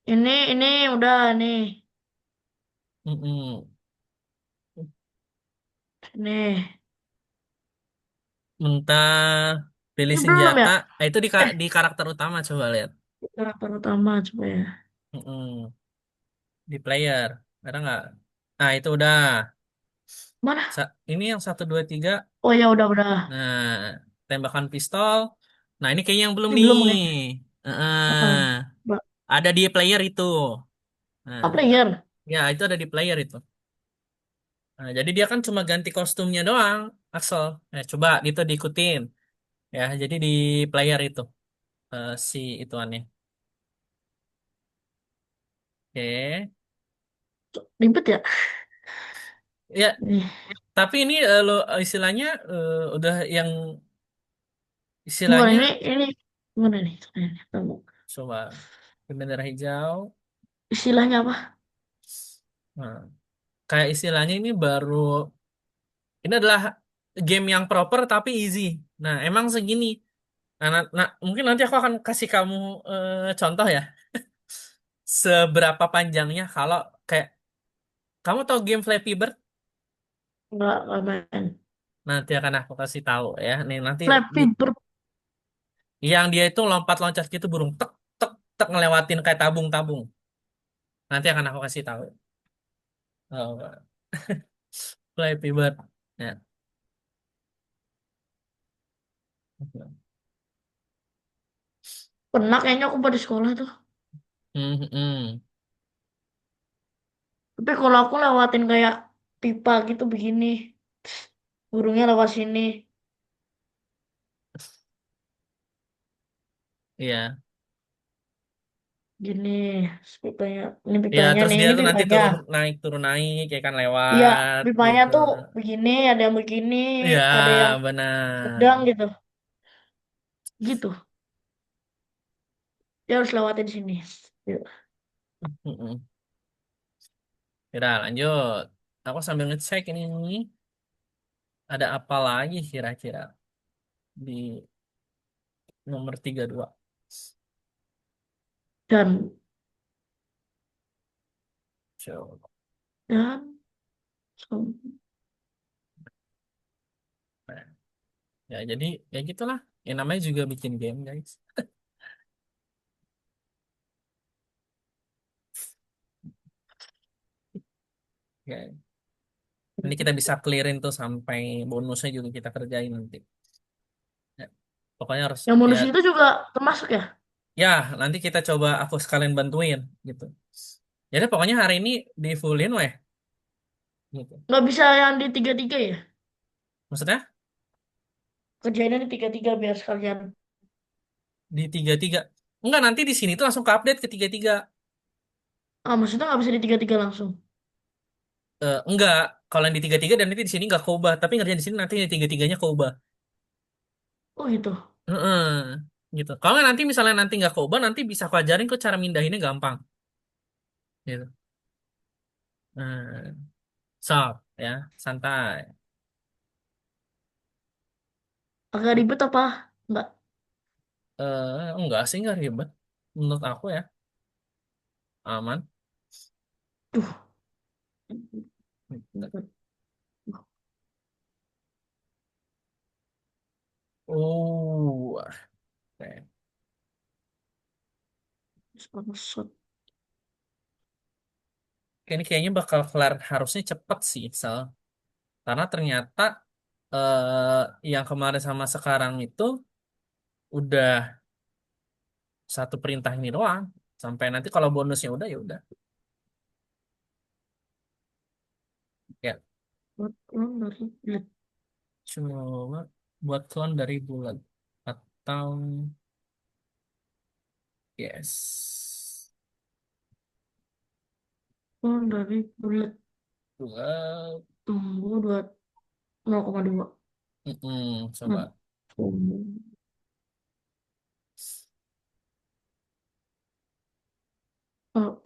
Ini udah nih. Mm-mm. Nih. Mentah, pilih Ini belum senjata. ya? Itu Eh, di karakter utama coba lihat. karakter utama coba ya. Mm-mm. Di player, ada nggak? Nah itu udah. Mana? Ini yang satu dua tiga. Oh ya udah. Nah, tembakan pistol. Nah ini kayaknya yang belum Ini nih. belum kayaknya. Heeh. Apaan? Mbak, Ada di player itu. apa Nah, player? ya itu ada di player itu. Nah, jadi dia kan cuma ganti kostumnya doang, Axel. Coba itu diikutin. Ya, jadi di player itu si ituannya. Oke. Ribet ya? Ya, Nih. tapi ini lo istilahnya udah yang Bukan istilahnya ini gimana nih? Ini, tunggu. coba bendera hijau. Istilahnya apa? Nah, kayak istilahnya ini baru ini adalah game yang proper tapi easy. Nah, emang segini. Mungkin nanti aku akan kasih kamu contoh ya. Seberapa panjangnya kalau kayak kamu tahu game Flappy Bird? Enggak main. Nanti akan aku kasih tahu ya. Nih nanti di Flappy Bird. yang dia itu lompat loncat gitu burung tek tek tek ngelewatin kayak tabung-tabung. Nanti akan aku kasih tahu. Oh, Flappy Bird. Ya. Pernah kayaknya aku pada sekolah tuh. Hmm, hmm. Tapi kalau aku lewatin kayak pipa gitu begini. Burungnya lewat sini. Iya. Gini. Pipanya. Ini Iya, pipanya terus nih. dia Ini tuh nanti pipanya. turun naik, ya kan Iya, lewat pipanya gitu. tuh begini. Ada yang begini. Iya, Ada yang sedang benar. gitu. Gitu. Dia harus lewatin sini. Yuk. Mm-mm. Udah lanjut. Aku sambil ngecek ini ada apa lagi kira-kira di nomor 32. Dan. Coba. Dan. Nah, ya jadi ya gitulah. Ya namanya juga bikin game, guys. Ya, ini kita bisa clearin tuh sampai bonusnya juga kita kerjain nanti. Ya, pokoknya harus Yang ya bonus itu juga termasuk ya? ya nanti kita coba aku sekalian bantuin gitu. Jadi pokoknya hari ini di fullin weh gitu. Nggak bisa yang di tiga-tiga ya? Maksudnya Kerjainnya di tiga-tiga biar sekalian. di tiga tiga. Enggak, nanti di sini tuh langsung ke update ke tiga tiga. Ah, maksudnya nggak bisa di tiga-tiga langsung. Enggak, kalau yang di tiga tiga dan nanti di sini nggak keubah, tapi ngerjain di sini nanti di tiga tiganya keubah. Oh gitu. Heeh, gitu. Kalau nggak nanti misalnya nanti nggak keubah, nanti bisa aku ajarin kok cara mindahinnya gampang. Gitu. Nah, sok ya, santai. Agak ribet apa? Nggak. Enggak sih nggak ribet. Menurut aku ya, aman. Duh. Oh, oke. Bangsat. Ini kayaknya bakal kelar harusnya cepet sih, Sal. Karena ternyata yang kemarin sama sekarang itu udah satu perintah ini doang. Sampai nanti kalau bonusnya udah ya udah. Ya, Buat ulang dari bulat. cuma buat clone dari bulan atau yes. Ulang dari bulat. Buat, Tunggu dua 0,2. Nah. coba. Oh,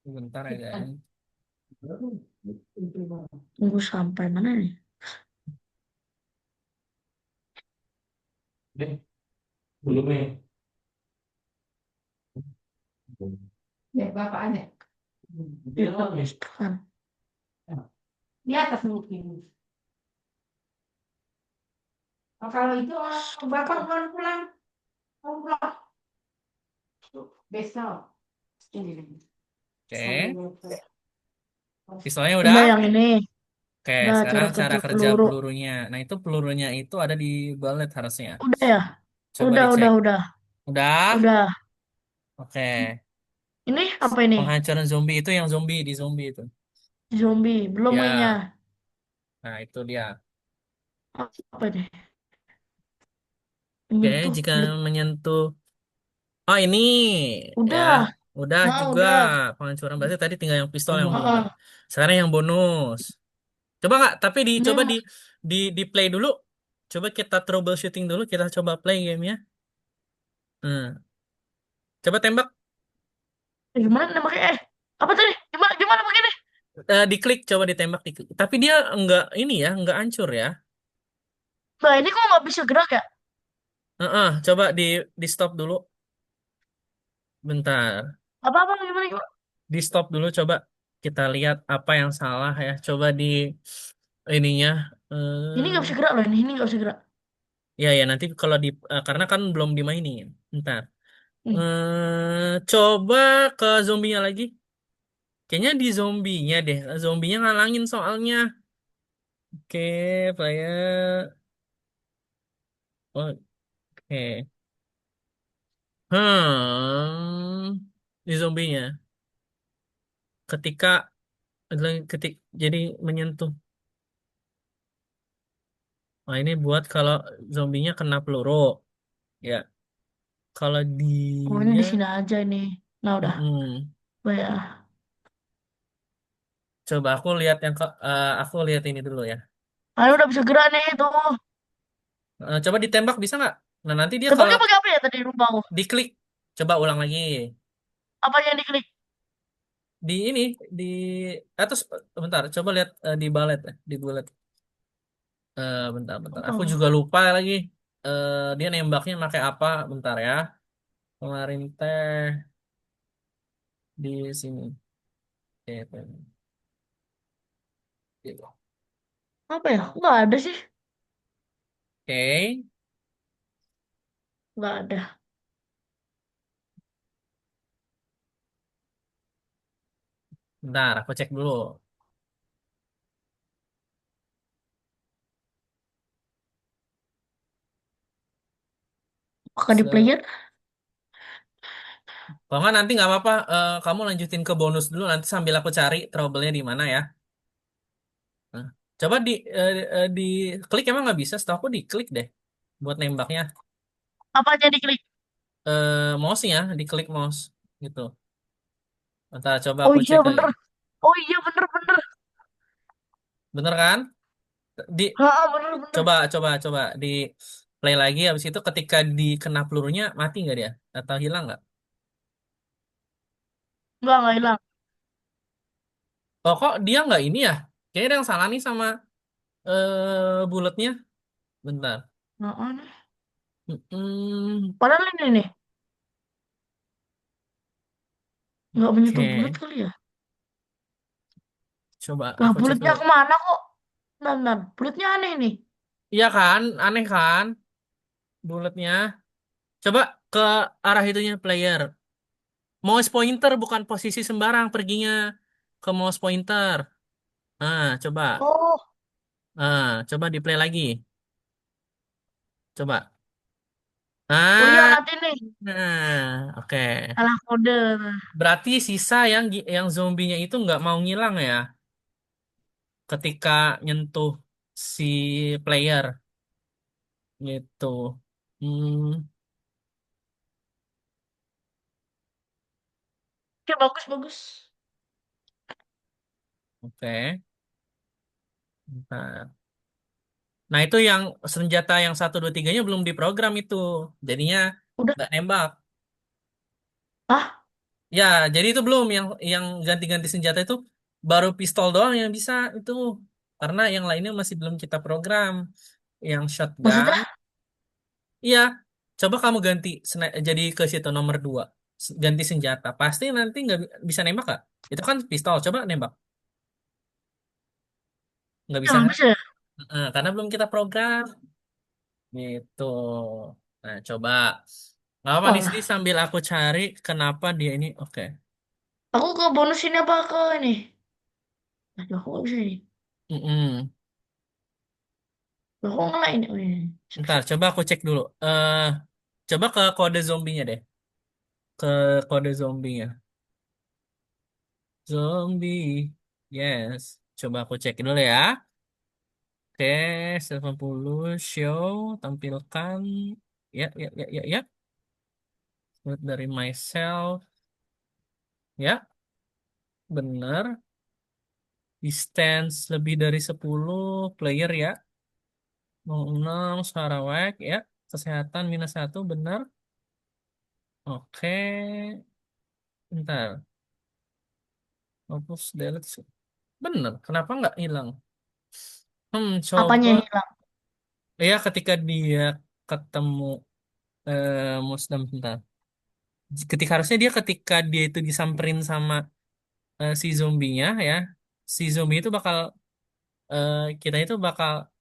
Bentar ya guys. Tunggu sampai mana nih? Deh, belum nih. Ya, Bapak ada. Di depan. Di atas mungkin. Oh, kalau itu Bapak pulang pulang. Pulang besok. Ini. Oke, pistolnya Udah udah. yang ini. Oke, Udah sekarang cara cara kerja kerja peluru. pelurunya. Nah, itu pelurunya itu ada di balet harusnya. Udah ya? Coba Udah, dicek. udah, udah. Udah? Udah. Oke. Ini apa ini? Penghancuran zombie itu yang zombie di zombie itu. Zombie. Belum Ya, mainnya. nah itu dia. Apa ini? Oke, Menyentuh jika kulit. menyentuh. Oh, ini ya. Udah. Udah Nah, juga udah. penghancuran berarti tadi tinggal yang pistol yang belum tadi. Heeh. Sekarang yang bonus. Coba nggak? Tapi Ini dicoba di play dulu. Coba kita troubleshooting dulu. Kita coba play gamenya. Hmm. Coba tembak. gimana namanya? Apa tadi? Gimana gimana begini? Diklik, coba ditembak. Diklik. Tapi dia nggak ini ya, nggak hancur ya. Nah, ini kok nggak bisa gerak ya? Coba di stop dulu. Bentar. Apa-apa gimana gimana? Di stop dulu. Coba kita lihat apa yang salah ya. Coba di ininya. Ini nggak eh bisa gerak loh ini nggak bisa gerak. ya ya nanti kalau karena kan belum dimainin. Bentar. Hmm. Coba ke zombinya lagi. Kayaknya di zombinya deh. Zombinya ngalangin soalnya. Oke, player. Oke. Di zombinya. Ketika ketik jadi menyentuh. Nah, ini buat kalau zombinya kena peluru. Ya, kalau Oh, ini dia di sini aja ini. Nah, udah. mm-mm. Oh, ya. Coba aku lihat ini dulu ya. Ah, udah bisa gerak nih itu. Coba ditembak bisa nggak? Nah, nanti dia kalau Tebaknya pakai apa ya tadi lupa aku. diklik, coba ulang lagi. Apa yang diklik? Di ini di atas bentar, coba lihat di balet di balet. Bentar, bentar. Aku Oh, juga lupa lagi. Dia nembaknya pakai apa? Bentar ya. Kemarin teh di sini. Oke, gitu. apa ya? Nggak ada sih. Oke, Nggak ada. bentar, aku cek dulu. Maka di Se player. Kalau nggak nanti nggak apa-apa, kamu lanjutin ke bonus dulu nanti sambil aku cari trouble-nya di mana ya. Nah, coba di klik emang nggak bisa, setahu aku diklik deh buat nembaknya. Apa yang diklik? Mouse-nya, diklik mouse gitu. Bentar, coba Oh aku iya cek lagi. bener. Oh iya bener bener. Bener kan? Di Ah, bener bener. coba di play lagi habis itu ketika dikena pelurunya mati nggak dia atau hilang nggak? Nggak hilang. Oh kok dia nggak ini ya? Kayaknya ada yang salah nih sama bulatnya. Bentar. Nah, nih. Hmm, Padahal ini nih. Nggak menyentuh bulat oke. kali ya? Coba Lah aku cek bulatnya dulu. kemana kok? Nan, bulatnya aneh nih. Iya kan? Aneh kan? Bulatnya. Coba ke arah itunya player. Mouse pointer bukan posisi sembarang perginya ke mouse pointer. Coba. Oh, Coba di play lagi. Coba. oh iya Ah, nanti nih. oke. Salah kode. Nah. Berarti sisa yang zombinya itu nggak mau ngilang ya ketika nyentuh si player gitu. Hmm, Oke, bagus bagus. oke. Bentar. Nah, itu yang senjata yang satu dua tiganya belum diprogram itu. Jadinya Udah. nggak nembak. Ah, Ya, jadi itu belum yang ganti-ganti senjata itu baru pistol doang yang bisa itu. Karena yang lainnya masih belum kita program. Yang maksudnya? shotgun, iya. Coba kamu ganti jadi ke situ nomor 2. Ganti senjata. Pasti nanti nggak bisa nembak, kak. Itu kan pistol. Coba nembak. Nggak bisa Emang kan? bisa ya? Karena belum kita program. Gitu. Nah, coba. Nggak apa nih, Oh, sih sambil aku cari kenapa dia ini. Oke. aku ke bonus ini apa ke ini? Aduh, aku nggak bisa ini. Mm-mm. Loh, aku ngelain. Oh, ini. Sip, Ntar, sip. coba aku cek dulu. Coba ke kode zombinya deh. Ke kode zombinya. Zombie. Yes. Coba aku cek dulu ya. Oke, 80 show, tampilkan. Ya, ya, ya, ya, ya. Buat dari myself. Ya, benar. Distance lebih dari 10 player ya. 06 Sarawak ya. Kesehatan -1 benar. Oke, bentar. Hapus delete. Bener, kenapa nggak hilang? Apanya yang Coba. hilang? Ya, ketika dia ketemu Muslim bentar. Ketika harusnya dia ketika dia itu disamperin sama si zombinya ya, si zombie itu bakal kita itu bakal.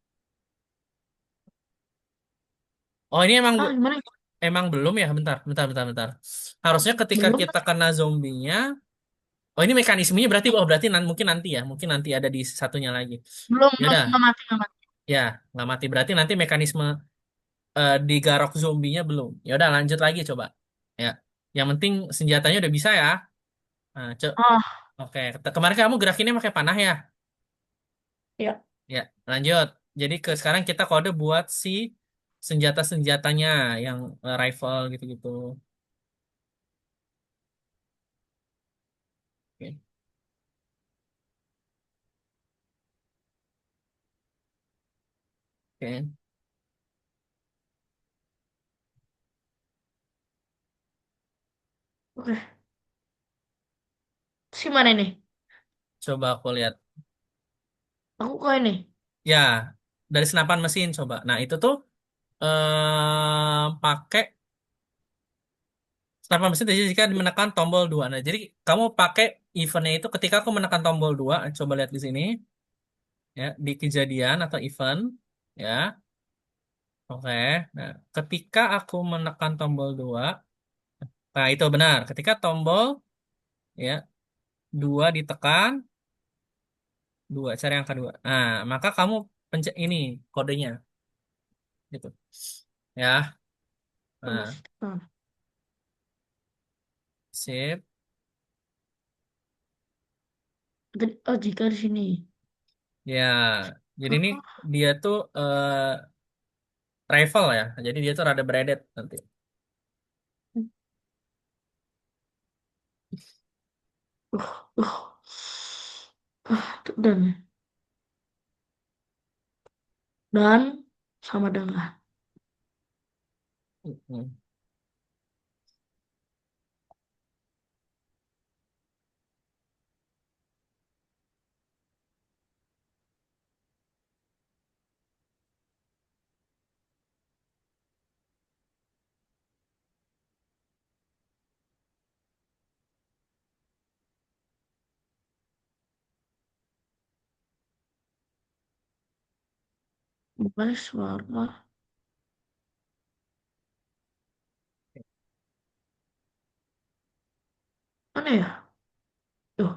Oh, ini emang Ah, gimana? emang belum ya? Bentar, bentar, bentar, bentar. Harusnya ketika Belum kita kan? kena zombinya, oh ini mekanismenya berarti, oh berarti mungkin nanti ya, mungkin nanti ada di satunya lagi. Belum, Ya belum. udah, Nggak mati, nggak mati. ya nggak mati berarti nanti mekanisme di garok zombinya belum. Ya udah lanjut lagi coba. Ya, yang penting senjatanya udah bisa ya. Nah, Ah, oke. Kemarin kamu gerakinnya pakai panah ya. ya. Ya, lanjut. Jadi sekarang kita kode buat si senjata-senjatanya yang rifle gitu-gitu. Oke. Oke. Oke. Si mana ini? Coba aku lihat. Aku ke ini. Ya, dari senapan mesin coba. Nah, itu tuh pakai senapan mesin jadi jika menekan tombol 2. Nah, jadi kamu pakai eventnya itu ketika aku menekan tombol 2. Coba lihat di sini ya, di kejadian atau event ya. Oke. Nah, ketika aku menekan tombol 2, nah itu benar. Ketika tombol ya 2 ditekan, 2 cari angka 2. Nah, maka kamu pencet ini kodenya gitu. Ya. Nah, Ah, sip. oh, jika di sini. Ya. Jadi ini Oh, dia tuh rifle ya. Jadi dia tuh rada braided nanti. uh. Dan sama dengan. Mm-mm. Bukan suara. Mana ya? Tuh.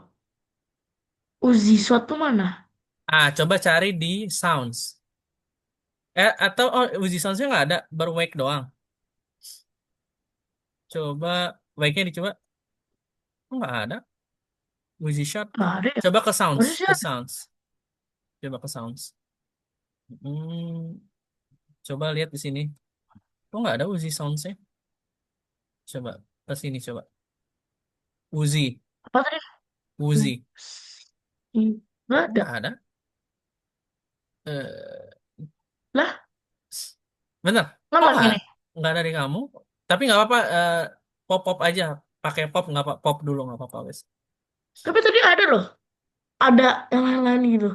Uzi suatu mana? Coba cari di sounds. Atau Uzi soundsnya nggak ada, baru wake doang. Coba wake-nya dicoba. Oh, nggak ada. Uzi shot. Gak ada ya? Coba ke sounds, Harusnya sih ke ada. sounds. Coba ke sounds. Hmm, coba lihat di sini. Kok nggak ada Uzi soundsnya? Coba ke sini coba. Uzi, Apa tadi? Uzi. Gak Kok ada. nggak ada? Eh, Lah, Bener? Oh nggak gini. nggak dari kamu. Tapi nggak apa-apa. Pop pop aja. Pakai pop nggak apa pop dulu nggak apa-apa wes. Tapi tadi ada loh. Ada yang lain-lain gitu.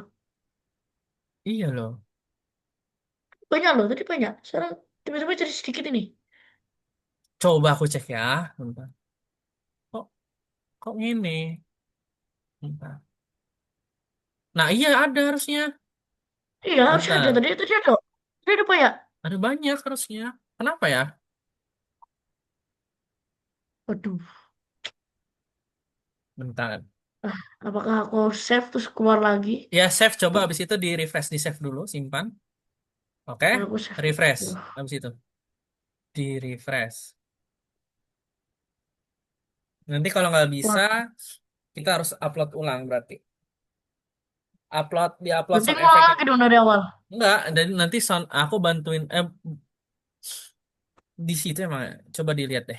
Iya loh. Banyak loh, tadi banyak. Sekarang tiba-tiba jadi sedikit ini. Coba aku cek ya. Bentar. Kok kok gini? Bentar. Nah iya ada harusnya. Iya, harusnya ada. Bentar. Tadi ada. Tadi ada banyak. Ada banyak harusnya. Kenapa ya? Waduh. Bentar. Ah, apakah aku save terus keluar lagi? Ya save coba Tuh, habis itu di refresh di save dulu simpan. Oke. aku save Refresh dulu. habis itu di refresh. Nanti kalau nggak bisa Keluar. kita harus upload ulang berarti. Upload di upload Berarti sound ngulang effect. lagi dong dari awal. Enggak, dan nanti sound aku bantuin di situ emang coba dilihat deh.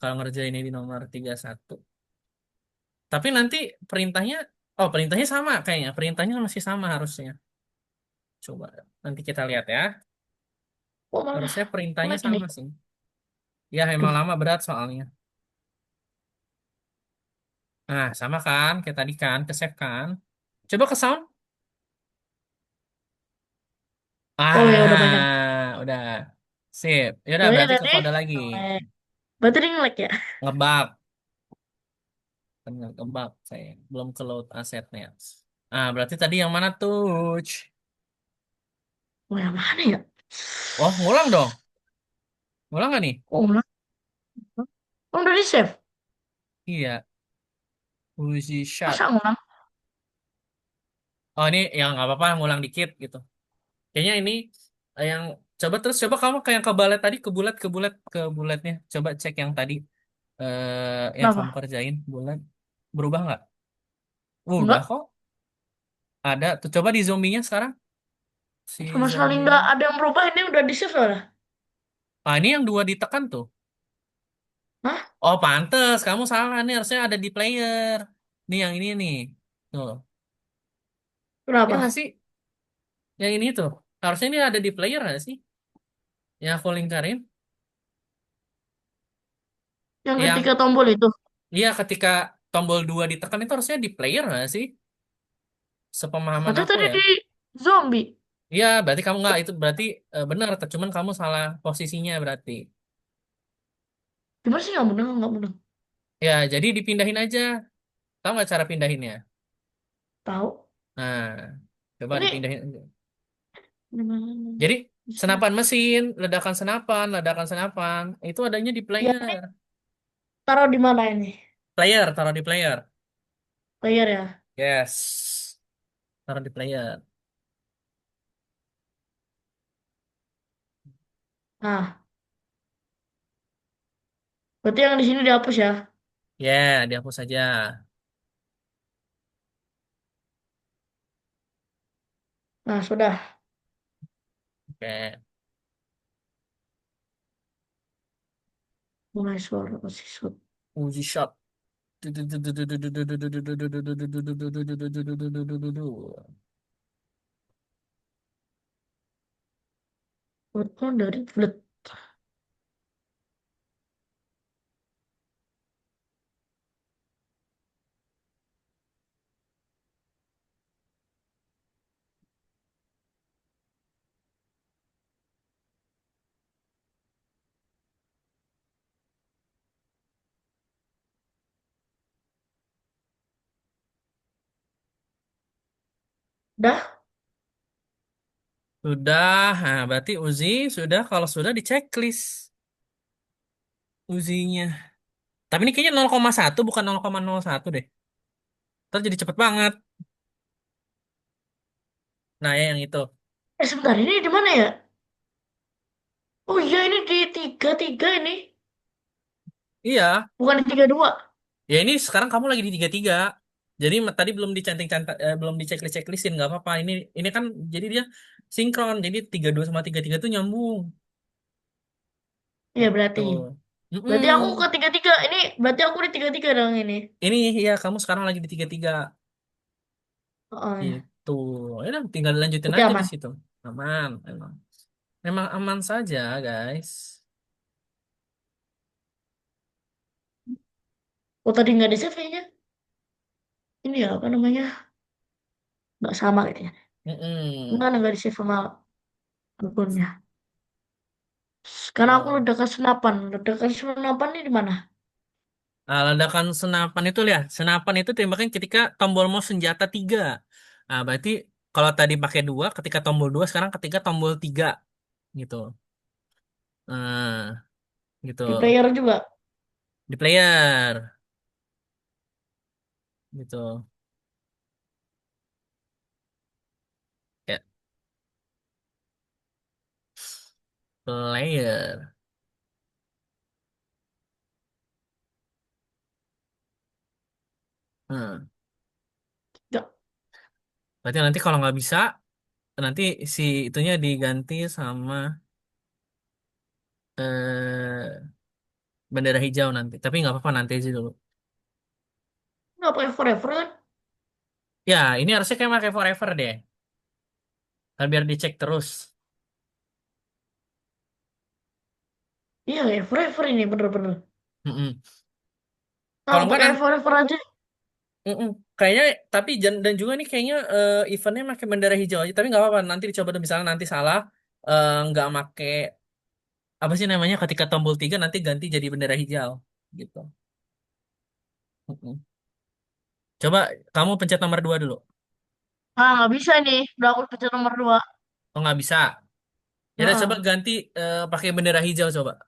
Kalau ngerjain ini di nomor 31. Tapi nanti perintahnya perintahnya sama kayaknya. Perintahnya masih sama harusnya. Coba nanti kita lihat ya. Kok malah Harusnya perintahnya lag ini? sama sih. Ya emang Duh. lama berat soalnya. Nah, sama kan kayak tadi kan, ke save kan. Coba ke sound. Oh ya udah banyak. Udah. Sip. Ya udah Tapi berarti ke tadi kode lagi. lag. Berarti ini lag ya? Ngebug. Bener, ngebug saya. Belum ke load asetnya. Berarti tadi yang mana tuh? Oh yang mana ya? Oh, ngulang dong. Ngulang nggak nih? Oh ulang. Oh udah di save. Iya. Uzi shot. Masa ngulang? Oh, ini yang nggak apa-apa, ngulang dikit gitu. Kayaknya ini yang coba kamu kayak yang ke balet tadi, ke bulatnya. Coba cek yang tadi yang kamu Kenapa? kerjain bulat. Berubah nggak? Udah Enggak. kok. Ada. Tuh coba di zombinya sekarang. Si Sama sekali nggak zombinya. ada yang berubah. Ini udah di save soalnya. Ini yang dua ditekan tuh. Hah? Oh, pantes. Kamu salah nih. Harusnya ada di player. Nih yang ini nih. Tuh. Ya nggak Kenapa? sih? Yang ini tuh. Harusnya ini ada di player nggak sih? Yang aku lingkarin. Yang ketika Yang, tombol itu. iya ketika tombol 2 ditekan itu harusnya di player nggak sih? Sepemahaman Katanya aku tadi ya. di zombie. Iya, berarti kamu nggak. Itu berarti benar. Cuman kamu salah posisinya berarti. Gimana sih nggak menang? Nggak menang. Ya, jadi dipindahin aja. Tahu nggak cara pindahinnya? Tahu. Nah, coba Ini dipindahin aja. gimana? Jadi Bisa. senapan mesin, ledakan senapan, itu adanya di Ya ini player. taruh di mana ini? Player, taruh di player. Player ya. Yes, taruh di player. Nah, berarti yang di sini dihapus ya. Ya, dihapus saja. Nah, sudah. Oke. Mulai suara posisi. Uji shot. Betul dari bulat. Dah. Sudah, nah berarti Uzi sudah kalau sudah di checklist Uzinya. Tapi ini kayaknya 0,1 bukan 0,01 deh. Ntar jadi cepet banget. Nah, ya yang itu. Sebentar ini di mana ya? Oh iya ini di tiga tiga ini. Iya, Bukan di tiga dua. ya ini sekarang kamu lagi di 33. Jadi tadi belum dicanting-cantik, belum diceklis-ceklisin, nggak apa-apa. Ini kan jadi dia sinkron. Jadi 32 sama 33 itu nyambung. Iya Gitu. berarti. Berarti aku ke Mm-mm. tiga tiga. Ini berarti aku di tiga tiga dong ini. Ini ya kamu sekarang lagi di 33. Oh, ya. Gitu. Ya udah tinggal dilanjutin Berarti aja di aman. situ. Aman, emang. memang aman saja, guys. Oh tadi nggak di save nya. Ini ya apa namanya? Nggak sama kayaknya. Mm-mm. Enggak di save sama akunnya. Sekarang aku Oh. ledakan senapan. Ledakan senapan ini di mana? Nah, ledakan senapan itu ya, senapan itu tembakan ketika tombol mouse senjata tiga. Nah, berarti kalau tadi pakai dua, ketika tombol dua, sekarang ketika tombol tiga, gitu. Nah, gitu. Di player juga. Di player, gitu. Ya, player. Hmm. Ya. Berarti nanti kalau nggak bisa, nanti si itunya diganti sama eh bendera hijau nanti. Tapi nggak apa-apa nanti aja dulu. Nggak pakai forever kan? Ya, ini harusnya kayak pakai forever deh. Biar dicek terus. Iya ya forever ini bener-bener. Mm-mm. Nah Kalau nggak pakai nanti, forever aja. mm-mm. Kayaknya, tapi dan juga nih kayaknya eventnya pakai bendera hijau aja. Tapi nggak apa-apa. Nanti dicoba dulu misalnya nanti salah, nggak make apa sih namanya ketika tombol tiga nanti ganti jadi bendera hijau, gitu. Mm-mm. Coba kamu pencet nomor dua dulu. Ah nggak bisa nih. Udah aku pencet nomor 2. Oh nggak bisa. Ya udah coba Heeh. ganti pakai bendera hijau coba.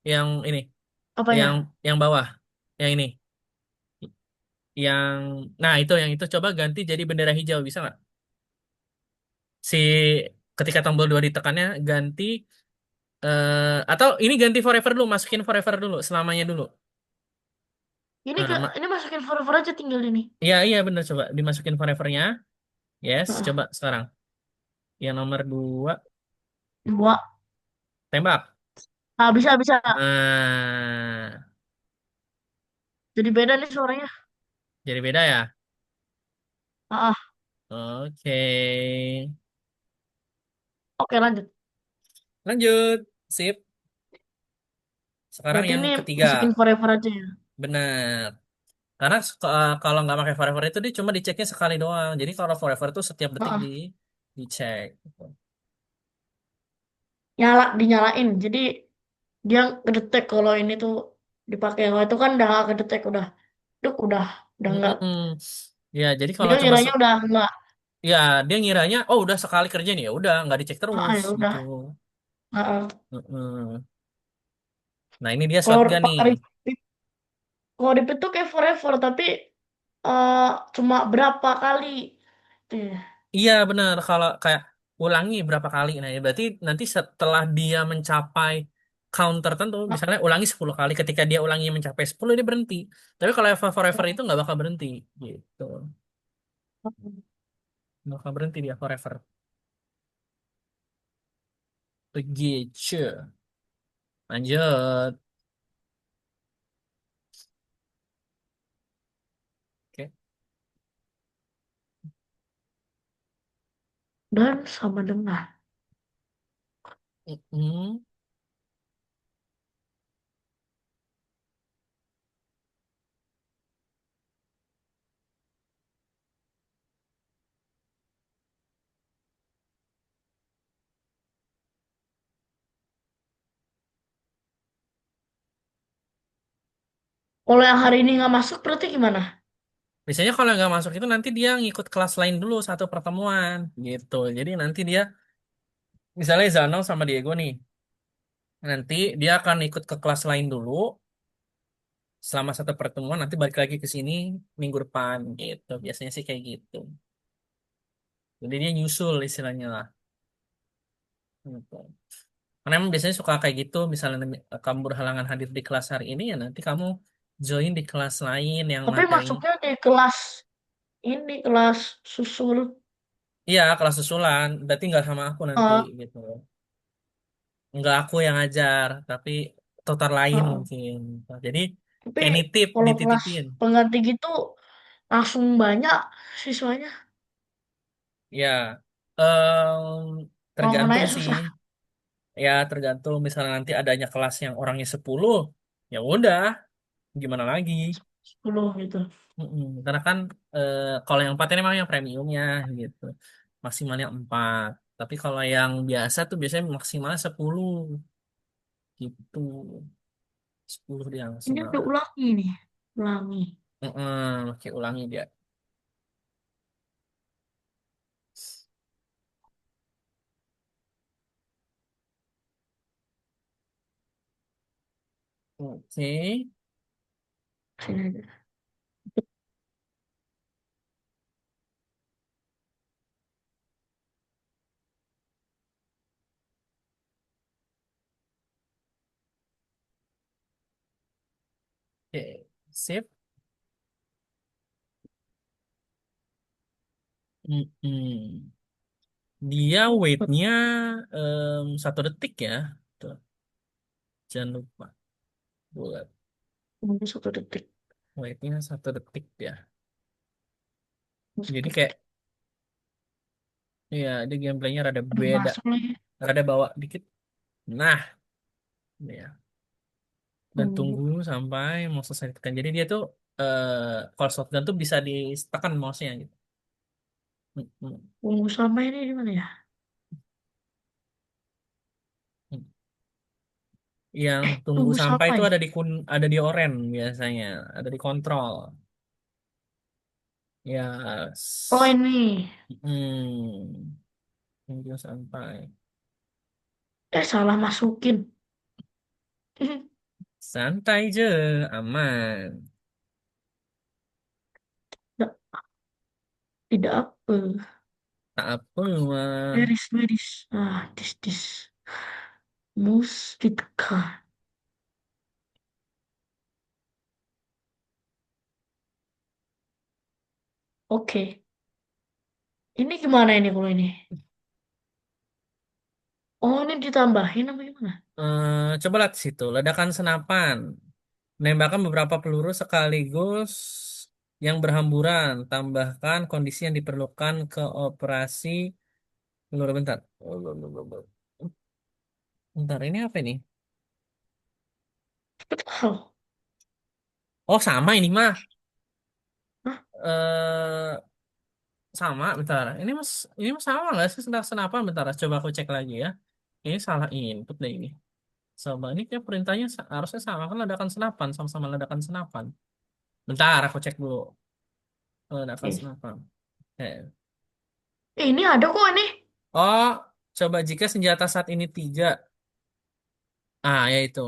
Yang ini, yang Apanya? yang bawah, yang ini, yang nah itu yang itu coba ganti jadi bendera hijau bisa nggak? Si ketika tombol dua ditekannya ganti atau ini ganti forever dulu, masukin forever dulu, selamanya dulu. Ini Nah, ke ini masukin forever aja tinggal ini. iya iya bener coba dimasukin forevernya. Yes, Heeh. coba sekarang. Yang nomor dua Dua. tembak. Ah bisa bisa. Nah, Jadi beda nih suaranya. jadi beda ya. Ah ah. Oke. Oke lanjut. Lanjut. Sip. Sekarang Berarti yang ini ketiga. masukin forever aja ya. Bener. Karena kalau nggak pakai forever itu dia cuma diceknya sekali doang. Jadi kalau forever itu setiap detik Ah ah. dicek, gitu. Dinyalain. Jadi dia ngedetek kalau ini tuh dipakai. Kalau itu kan udah nggak kedetek udah nggak. Mm-mm. Ya, jadi kalau Dia cuma kiranya udah nggak. ya dia ngiranya oh udah sekali kerja nih ya udah nggak dicek Ah ah, terus ya gitu. udah. Ah ah. Mm-mm. Nah ini dia Kalau shotgun nih. kalau repeat tuh kayak forever tapi eh, cuma berapa kali. Tuh ya. Iya benar kalau kayak ulangi berapa kali. Nah ya berarti nanti setelah dia mencapai count tertentu, Ah, misalnya ulangi 10 kali, ketika dia ulangi mencapai 10 dia berhenti. Tapi kalau Eva Forever itu nggak bakal berhenti gitu. ah. Nggak bakal berhenti dia forever. Begitu. Lanjut. Oke. Dan sama dengan. Mm-mm. Kalau yang hari ini nggak masuk berarti gimana? Biasanya kalau nggak masuk itu nanti dia ngikut kelas lain dulu satu pertemuan gitu. Jadi nanti dia misalnya Zano sama Diego nih, nanti dia akan ikut ke kelas lain dulu selama satu pertemuan. Nanti balik lagi ke sini minggu depan gitu. Biasanya sih kayak gitu. Jadi dia nyusul istilahnya lah. Gitu. Karena emang biasanya suka kayak gitu. Misalnya kamu berhalangan hadir di kelas hari ini ya nanti kamu join di kelas lain yang Tapi materinya. masuknya di kelas ini kelas susul. Iya, kelas susulan. Berarti nggak sama aku nanti eh gitu. Nggak aku yang ngajar, tapi tutor lain eh. mungkin. Jadi Tapi kayak nitip, kalau kelas dititipin. pengganti gitu langsung banyak siswanya. Ya, em, Kalau mau tergantung naik sih. susah. Ya tergantung misalnya nanti adanya kelas yang orangnya 10, ya udah gimana lagi. 10 gitu. Karena kan kalau yang 4 ini memang yang premiumnya gitu. Maksimalnya 4. Tapi kalau yang biasa tuh biasanya maksimalnya 10 gitu. 10 dia Ini maksimal. ada ulangi nih. Ulangi. Oke, ulangi dia. Oke. Sini aja. Oke. Sip. Mm-mm. Dia weight-nya 1 detik ya. Tuh, jangan lupa. Buat Tunggu 1 detik. weight-nya 1 detik ya. Jadi 1 detik. kayak ya dia gameplaynya rada Aduh, beda. masuk lagi. Rada bawa dikit. Nah, ini ya. Dan Tunggu. tunggu sampai mau selesai ditekan. Jadi dia tuh kalau shotgun tuh bisa ditekan mouse-nya gitu. Mm-mm. Tunggu sampai ini di mana ya? Yang tunggu Tunggu sampai itu sampai. ada di orange biasanya, ada di kontrol. Ya, Oh ini. tunggu sampai. Salah masukin. Santai je, aman. Tidak, tidak apa. Tak apa mah. Beris. Ah, this. Mus ditekan. Oke. Ini gimana ini kalau ini? Oh, ini ditambahin apa gimana? Coba lihat situ, ledakan senapan. Menembakkan beberapa peluru sekaligus yang berhamburan. Tambahkan kondisi yang diperlukan ke operasi peluru bentar. Bentar, ini apa ini? Oh, Oh, sama ini mah. hah? Eh, sama, bentar. Ini mas sama nggak sih senapan? Bentar, coba aku cek lagi ya. Ini salah input deh ini. Coba ini kayak perintahnya harusnya sama kan ledakan senapan, sama-sama ledakan senapan. Bentar, aku cek dulu. Ledakan Eh, senapan. Oke. ini ada kok ini. Oh, coba jika senjata saat ini 3. Ah, ya itu.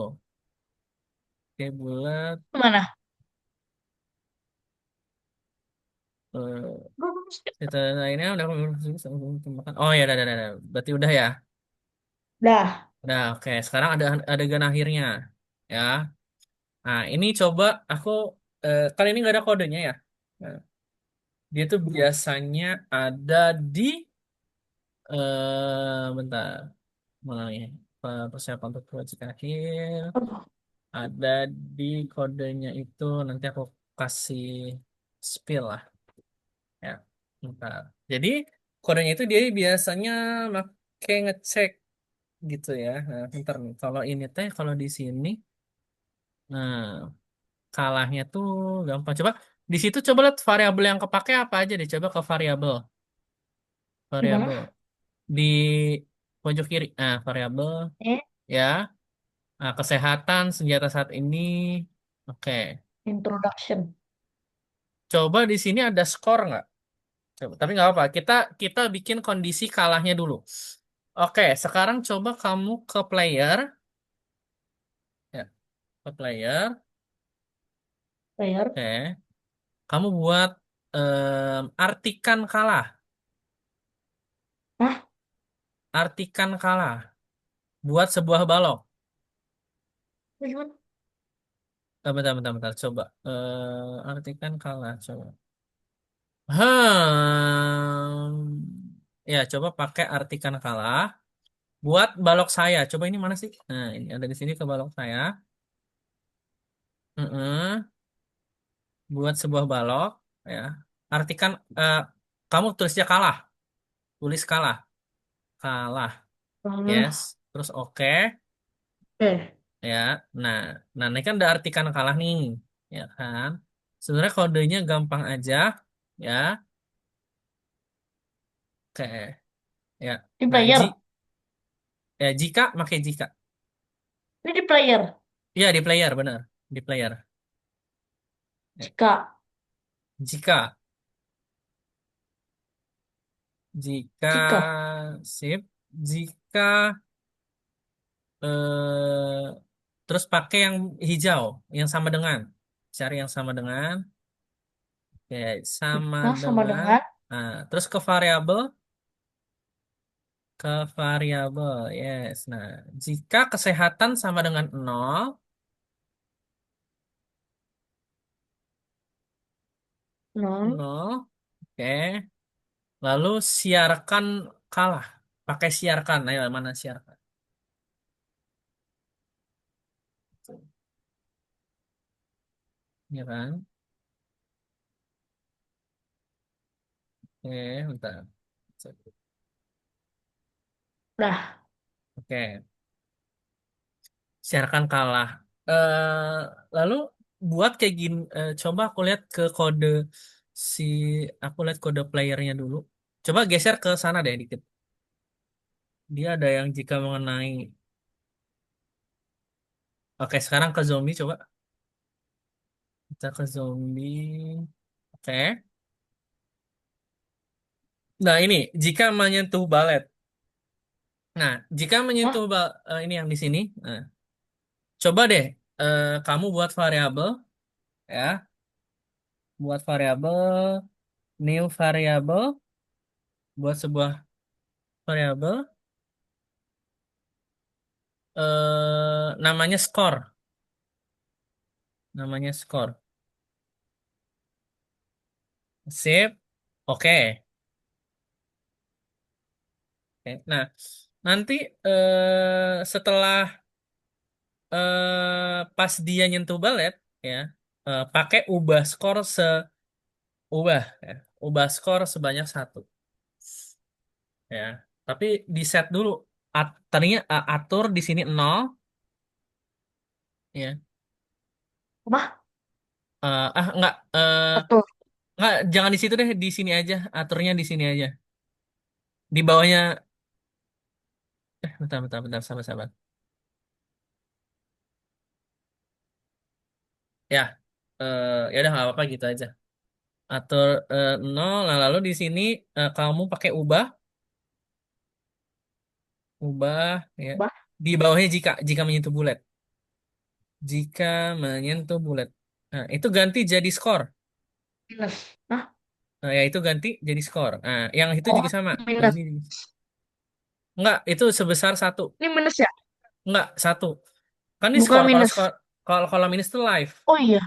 Oke, bulat. Mana? Eh, senjata lainnya udah makan. Oh ya, udah. Berarti udah ya. Dah. Udah, oke. Sekarang ada adegan akhirnya. Ya. Nah, ini coba aku kali ini nggak ada kodenya ya. Nah, dia tuh biasanya ada di bentar. Mana nih? Persiapan untuk wajib akhir. Aduh, Ada di kodenya itu nanti aku kasih spill lah ya. Bentar. Jadi kodenya itu dia biasanya pakai ngecek gitu ya. Nah, bentar nih. Kalau ini teh kalau di sini nah kalahnya tuh gampang. Coba di situ coba lihat variabel yang kepake apa aja deh. Coba ke variabel. gimana? Variabel di pojok kiri. Nah, variabel Eh, ya. Nah, kesehatan senjata saat ini. Oke. introduction. Coba di sini ada skor nggak? Coba. Tapi nggak apa. Kita bikin kondisi kalahnya dulu. Oke, sekarang coba kamu ke player, ya, ke player. Player. Oke, kamu buat artikan kalah, Hah? artikan kalah. Buat sebuah balok. Gimana? Bentar. Coba artikan kalah. Coba. Hmm. Ya, coba pakai artikan kalah. Buat balok saya. Coba ini mana sih? Nah, ini ada di sini ke balok saya. Heeh. Buat sebuah balok ya artikan kamu tulisnya kalah tulis kalah kalah Lalu yes terus oke, Oke. ya. Nah, nah ini kan udah artikan kalah nih, ya kan? Sebenarnya kodenya gampang aja, ya. Oke, ya. Di Nah, player. ya jika pakai jika. Ini di player. Iya di player bener, di player. Ya. Jika. Jika, jika, Jika. sip, jika terus pakai yang hijau, yang sama dengan, cari yang sama dengan, oke, sama Jika sama dengan, dengan nah, terus ke variabel, ke variabel, yes. Nah, jika kesehatan sama dengan nol, nol. nol, oke, lalu siarkan kalah, pakai siarkan, ayo mana siarkan, ya kan? Oke, bentar. Dah. Oke, siarkan kalah. Lalu buat kayak gini, coba aku lihat ke kode si, aku lihat kode playernya dulu. Coba geser ke sana deh dikit. Dia ada yang jika mengenai. Oke, sekarang ke zombie coba. Kita ke zombie. Oke. Nah ini jika menyentuh balet. Nah jika menyentuh Hah? ini yang di sini. Nah, coba deh kamu buat variabel ya, buat variabel, new variabel, buat sebuah variabel. Namanya skor, namanya skor. Sip, oke. Oke. Nah, nanti setelah pas dia nyentuh balet, ya, pakai ubah, ya, ubah skor sebanyak satu, ya. Tapi di set dulu, tadinya atur di sini nol, ya. Apa? Enggak, Atur. enggak, jangan di situ deh, di sini aja, aturnya di sini aja. Di bawahnya, bentar, bentar, bentar, sabar, sabar. Ya, ya udah nggak apa-apa gitu aja. Atur nol. Nah lalu di sini kamu pakai ubah ya. Apa? Di bawahnya jika menyentuh bulat. Jika menyentuh bulat. Nah itu ganti jadi skor. Minus. Hah? Nah, ya itu ganti jadi skor. Nah yang itu Oh, juga sama. minus. Ganti. Enggak, itu sebesar satu. Ini minus ya? Enggak, satu. Kan ini Bukan skor. Kalau minus. skor, kalau minus itu live. Oh iya.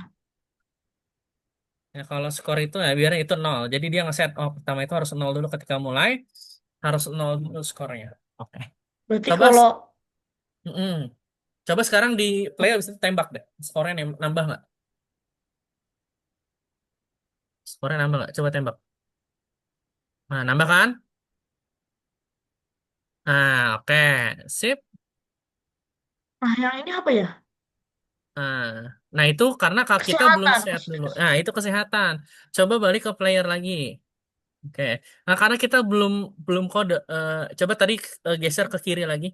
Ya, kalau skor itu ya biar itu nol. Jadi dia ngeset, oh pertama itu harus nol dulu ketika mulai. Harus nol dulu skornya. Oke. Berarti Coba kalau mm-mm. Coba sekarang di play habis itu tembak deh. Skornya nambah nggak? Skornya nambah nggak? Coba tembak. Nah, nambah kan? Nah, oke. Sip. nah yang ini apa ya? Nah, nah itu karena kalau kita belum Kesehatan. set dulu. Nah, itu kesehatan. Coba balik ke player lagi. Oke. Nah, karena kita belum belum kode. Coba tadi geser ke kiri lagi.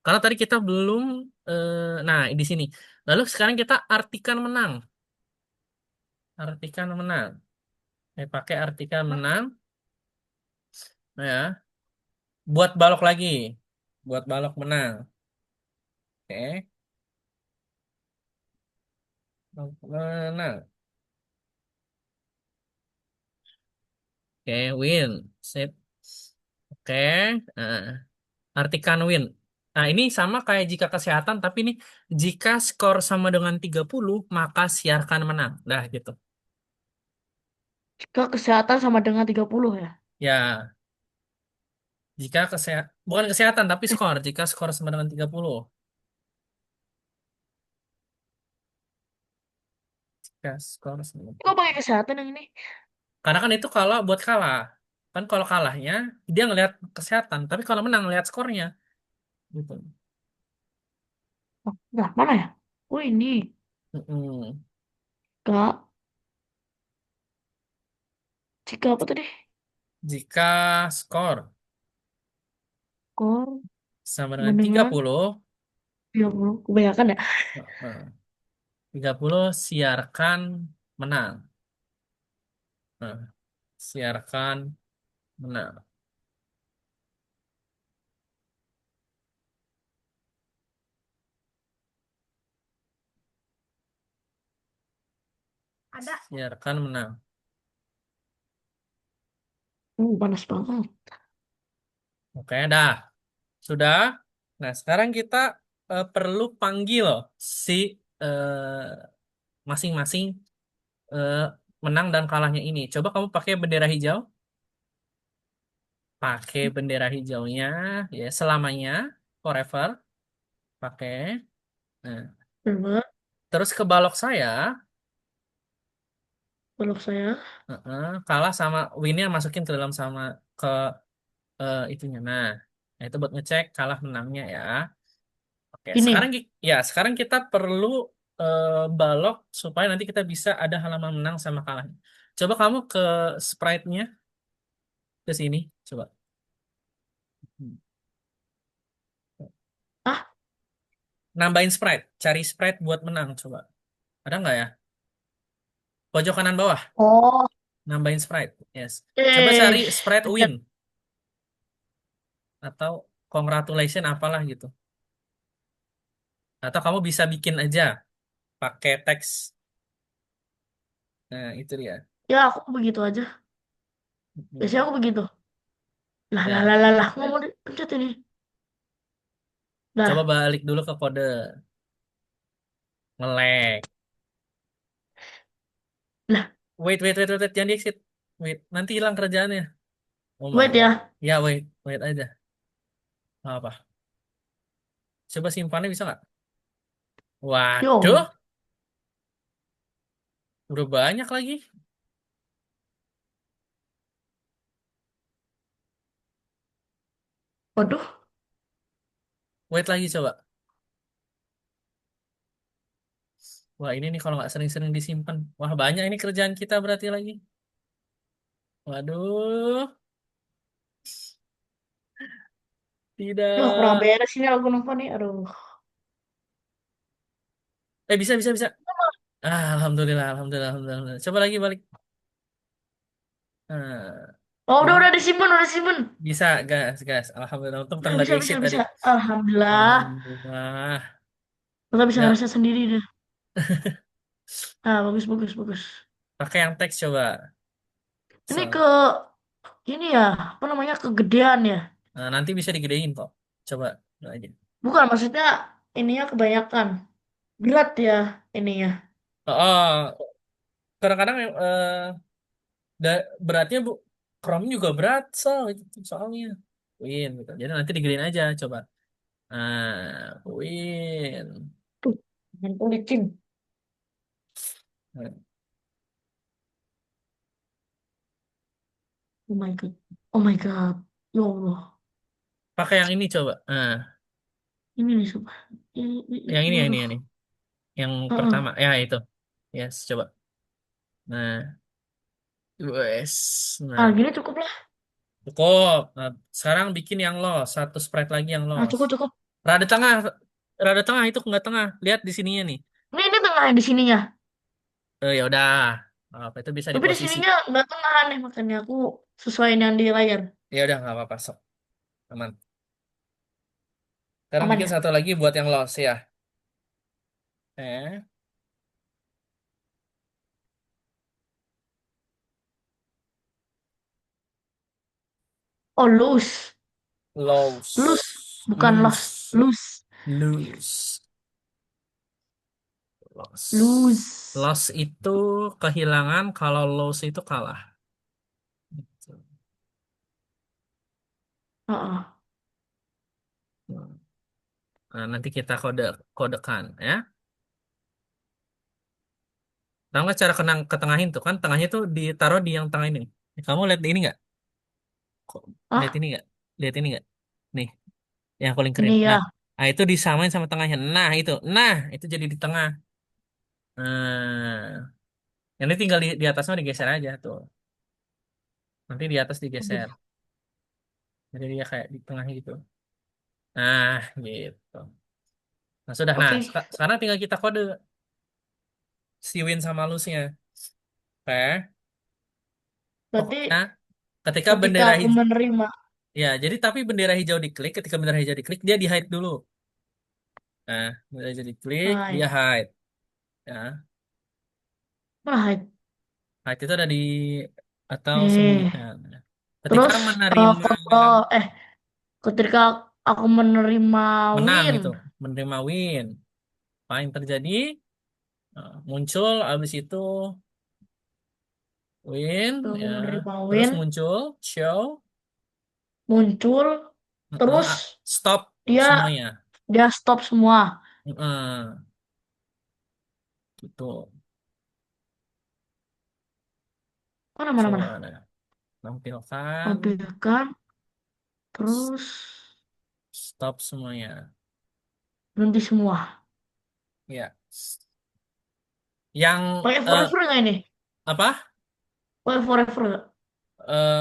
Karena tadi kita belum. Nah, di sini. Lalu sekarang kita artikan menang. Artikan menang. Pakai artikan Hah? menang. Nah, ya. Buat balok lagi. Buat balok menang. Oke. Menang. Oke, win. Sip. Oke. Nah, artikan win. Nah, ini sama kayak jika kesehatan, tapi ini jika skor sama dengan 30 maka siarkan menang. Dah gitu. Jika kesehatan sama dengan 30 ya? Ya, jika bukan kesehatan tapi skor. Jika skor sama dengan 30. Jika skor sama dengan Kok 30. pakai kesehatan yang ini? Karena kan itu kalau buat kalah. Kan kalau kalahnya dia ngelihat kesehatan, tapi kalau menang ngelihat skornya. Gitu. Oh, nah, mana ya? Oh ini, Mm-mm. Kak. Jika apa tadi? Jika skor Skor sama sama dengan tiga dengan puluh 30. Kebanyakan ya? eh, 30 siarkan menang. Nah, siarkan menang. Ada. Siarkan menang. Panas banget. Oke, dah. Sudah. Nah, sekarang kita perlu panggil si masing-masing eh, menang dan kalahnya ini. Coba kamu pakai bendera hijau. Pakai bendera hijaunya ya selamanya, forever. Pakai. Nah, Coba terus ke balok saya, peluk saya. kalah sama winnya masukin ke dalam sama ke itunya. Nah, itu buat ngecek kalah menangnya ya. Oke, sekarang Ini. sekarang kita perlu balok supaya nanti kita bisa ada halaman menang sama kalahnya. Coba kamu ke sprite-nya ke sini, coba. Hmm. Ah, Nambahin sprite, cari sprite buat menang, coba. Ada nggak ya? Pojok kanan bawah, oh, nambahin sprite. Yes. Coba eh, cari sprite lihat. win atau congratulation apalah gitu. Atau kamu bisa bikin aja pakai teks. Nah, itu dia. Ya, aku begitu aja. Biasanya Hmm. aku begitu. Lah, lah, Ya, lah, lah, lah. Nggak mau dipencet ini. coba Dah, balik dulu ke kode nge-lag. lah. Wait, jangan di exit. Wait, nanti hilang kerjaannya. Oh my Wait God. ya. Ya, wait aja. Apa? Coba simpannya bisa nggak? Waduh, Yo, udah banyak lagi. waduh. Wait lagi coba. Wah, ini nih kalau nggak sering-sering disimpan. Wah, banyak ini kerjaan kita berarti lagi. Waduh, Yo, kurang tidak. beres ini aku nonton nih. Aduh. Bisa. Alhamdulillah. Coba lagi balik. Nah, Oh, ini udah disimpan, udah disimpan. bisa, gas. Alhamdulillah. Untung Bisa, tanpa di bisa, bisa, exit tadi. bisa. Alhamdulillah. Alhamdulillah. Kita bisa Ya, ngerasa sendiri deh. Ah, bagus, bagus, bagus. pakai yang teks coba. Ini So, ke ini ya, apa namanya, kegedean ya. nah, nanti bisa digedein kok. Coba dulu aja. Bukan, maksudnya ininya kebanyakan. Berat ya ininya. Oh, kadang-kadang beratnya bu, Chrome juga berat itu soalnya. Win gitu. Jadi nanti digedein aja coba. Win. Tuh, mantul licin. Nah, Oh my God. Oh my God. Ya Allah. pakai yang ini coba. Ini nih, sumpah. Yang Waduh. ini. Yang pertama. Heeh. Ya itu. Yes, coba. Nah, wes. Ah, Nah, gini cukup lah. cukup. Nah, sekarang bikin yang loss. Satu sprite lagi yang Ah, loss. cukup, cukup. Rada tengah. Rada tengah itu nggak tengah. Lihat di sininya nih. Ini tengah di sininya. Ya udah. Apa itu bisa di Tapi di posisi. sininya nggak tengah nih, makanya aku sesuaiin yang di layar. Ya udah nggak apa-apa sok. Aman. Sekarang Aman bikin ya? satu lagi buat yang loss ya. Eh, Oh, loose. Loose. loss, Bukan lost. Loose. lose, loss. Loose. Loss itu kehilangan, kalau loss itu kalah. Gitu. Heeh. Nah, nanti kita kodekan ya. Tahu nggak cara ketengahin tuh kan? Tengahnya tuh ditaruh di yang tengah ini. Kamu lihat ini nggak? Lihat Ah, ini nggak? Lihat ini nggak? Nih, yang aku lingkarin. Ini Nah, ya. itu disamain sama tengahnya. Itu jadi di tengah. Nah, ini tinggal di atasnya digeser aja tuh. Nanti di atas digeser. Jadi dia kayak di tengah gitu. Nah, gitu. Nah, sudah. Nah, Oke. sekarang tinggal kita kode si Win sama Lusnya. Oke. Berarti Pokoknya ketika ketika bendera aku hijau, menerima, ya, jadi tapi bendera hijau diklik, ketika bendera hijau diklik, dia di hide dulu. Nah, bendera hijau diklik, dia hai, hide. Ya, right. hide itu ada di atau Eh, sembunyikan. Nah, ketika terus menerima kalau ketika aku menerima menang win, gitu, menerima win, apa yang terjadi? Muncul, abis itu win, aku ya, menerima terus win, muncul show, muncul, terus stop dia semuanya. dia stop semua. Gitu. Mana mana mana. Coba ada tampilkan Tampilkan, terus stop semuanya. berhenti semua. Ya. Yang Pakai forever nggak ini? apa? Pakai forever nggak?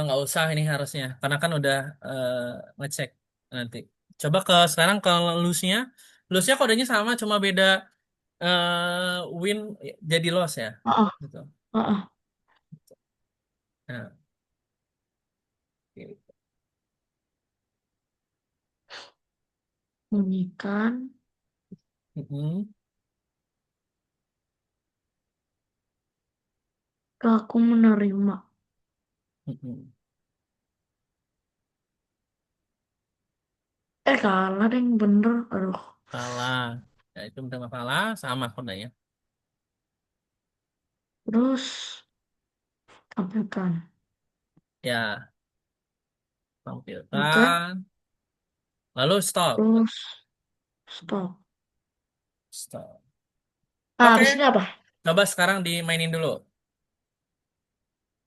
Nggak usah ini harusnya, karena kan udah eh, ngecek nanti. Coba sekarang ke loose-nya, loose-nya kodenya sama, cuma beda win jadi loss ya. Ah, Gitu. ah, ah. Nah, gitu. Bunyikan, Mm-mm. aku menerima. Mm-mm. Kalah deh, yang bener. Aduh. Salah. Ya, itu udah masalah sama kodenya. Terus tampilkan, Ya, tampilkan, tampilkan. Lalu stop. terus stop. Stop. Nah, Oke, habis ini apa? coba sekarang dimainin dulu.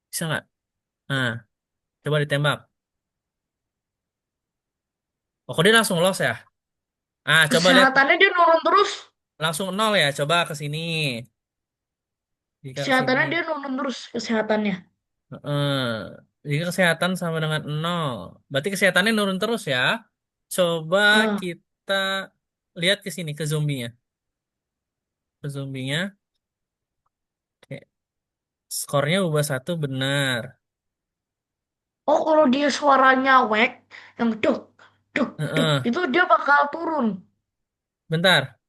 Bisa nggak? Nah, coba ditembak. Oh, kok dia langsung loss ya? Coba lihat. Kesehatannya dia nurun terus. Langsung nol ya. Coba ke sini. Jika ke Kesehatannya dia sini. nurun terus kesehatannya. Heeh. Jika kesehatan sama dengan nol. Berarti kesehatannya nurun terus ya. Coba Ah, kita lihat ke sini, ke zombinya. Ke zombinya. Oke. Skornya ubah satu benar. oh, kalau dia suaranya wek, yang duk, duk, duk, Heeh. itu dia bakal turun. Bentar.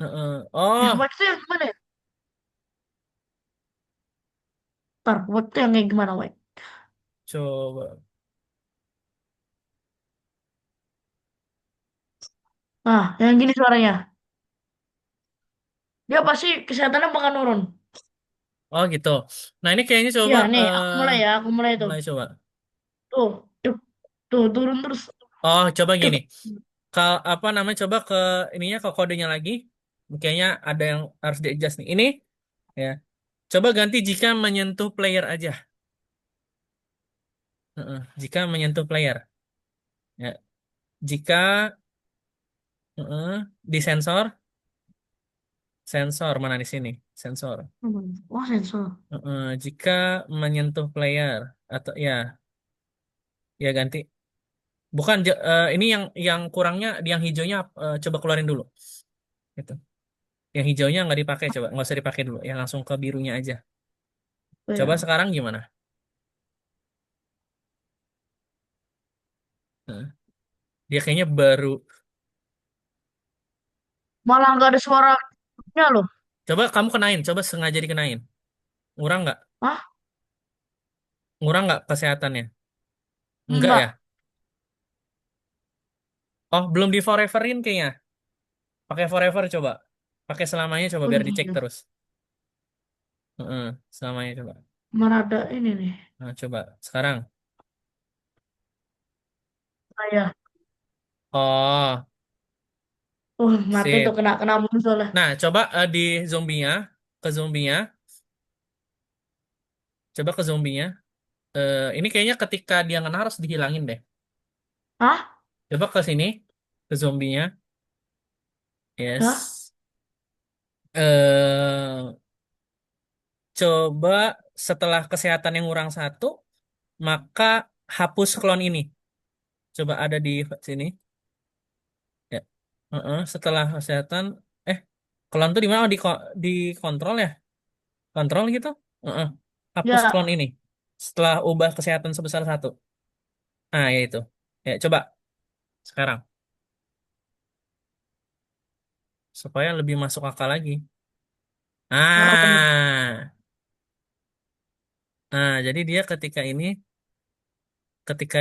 Heeh. Yang Oh, wek itu yang gimana ya? Ntar, wek itu yang kayak gimana wek? coba. Nah, yang gini suaranya. Dia pasti kesehatannya bakal nurun. Oh gitu. Nah ini kayaknya Ya, coba nih, aku mulai tuh. mulai coba. Tuh, duk, tuh, turun terus. Oh coba Duk. gini. Apa namanya coba ke ininya ke kodenya lagi. Kayaknya ada yang harus di adjust nih. Ini ya. Coba ganti jika menyentuh player aja. Jika menyentuh player. Ya. Jika di sensor, sensor mana di sini? Sensor. Wah, sensor. Jika menyentuh player atau ya ya ganti. Bukan ini yang kurangnya yang hijaunya coba keluarin dulu. Gitu. Yang hijaunya nggak dipakai coba, nggak usah dipakai dulu. Yang langsung ke birunya aja. Oh, Coba ya. sekarang gimana? Heeh. Dia kayaknya baru. Malah nggak ada suaranya loh. Coba kamu kenain, coba sengaja dikenain. Ngurang nggak? Hah? Ngurang nggak kesehatannya? Enggak ya? Enggak. Oh, belum di foreverin kayaknya. Pakai forever coba. Pakai selamanya coba Oh biar dicek iya. terus. Selamanya coba. Mana ada ini nih. Nah, coba sekarang. Saya. Oh, Mati tuh sip. kena kena musuh lah. Nah, coba di zombinya, ke zombinya, coba ke zombinya. Ini kayaknya ketika dia ngena harus dihilangin deh. Hah? Coba ke sini, ke zombinya. Ya? Yes. Coba setelah kesehatan yang kurang satu, maka hapus klon ini. Coba ada di sini. Ya. Setelah kesehatan, eh, klon tuh di mana? Oh, di kontrol ya? Kontrol gitu? Heeh. Hapus klon Ya. ini. Setelah ubah kesehatan sebesar satu. Ah, ya itu. Ya, coba sekarang. Supaya lebih masuk akal lagi. Oh, bener. Ah, jadi dia ketika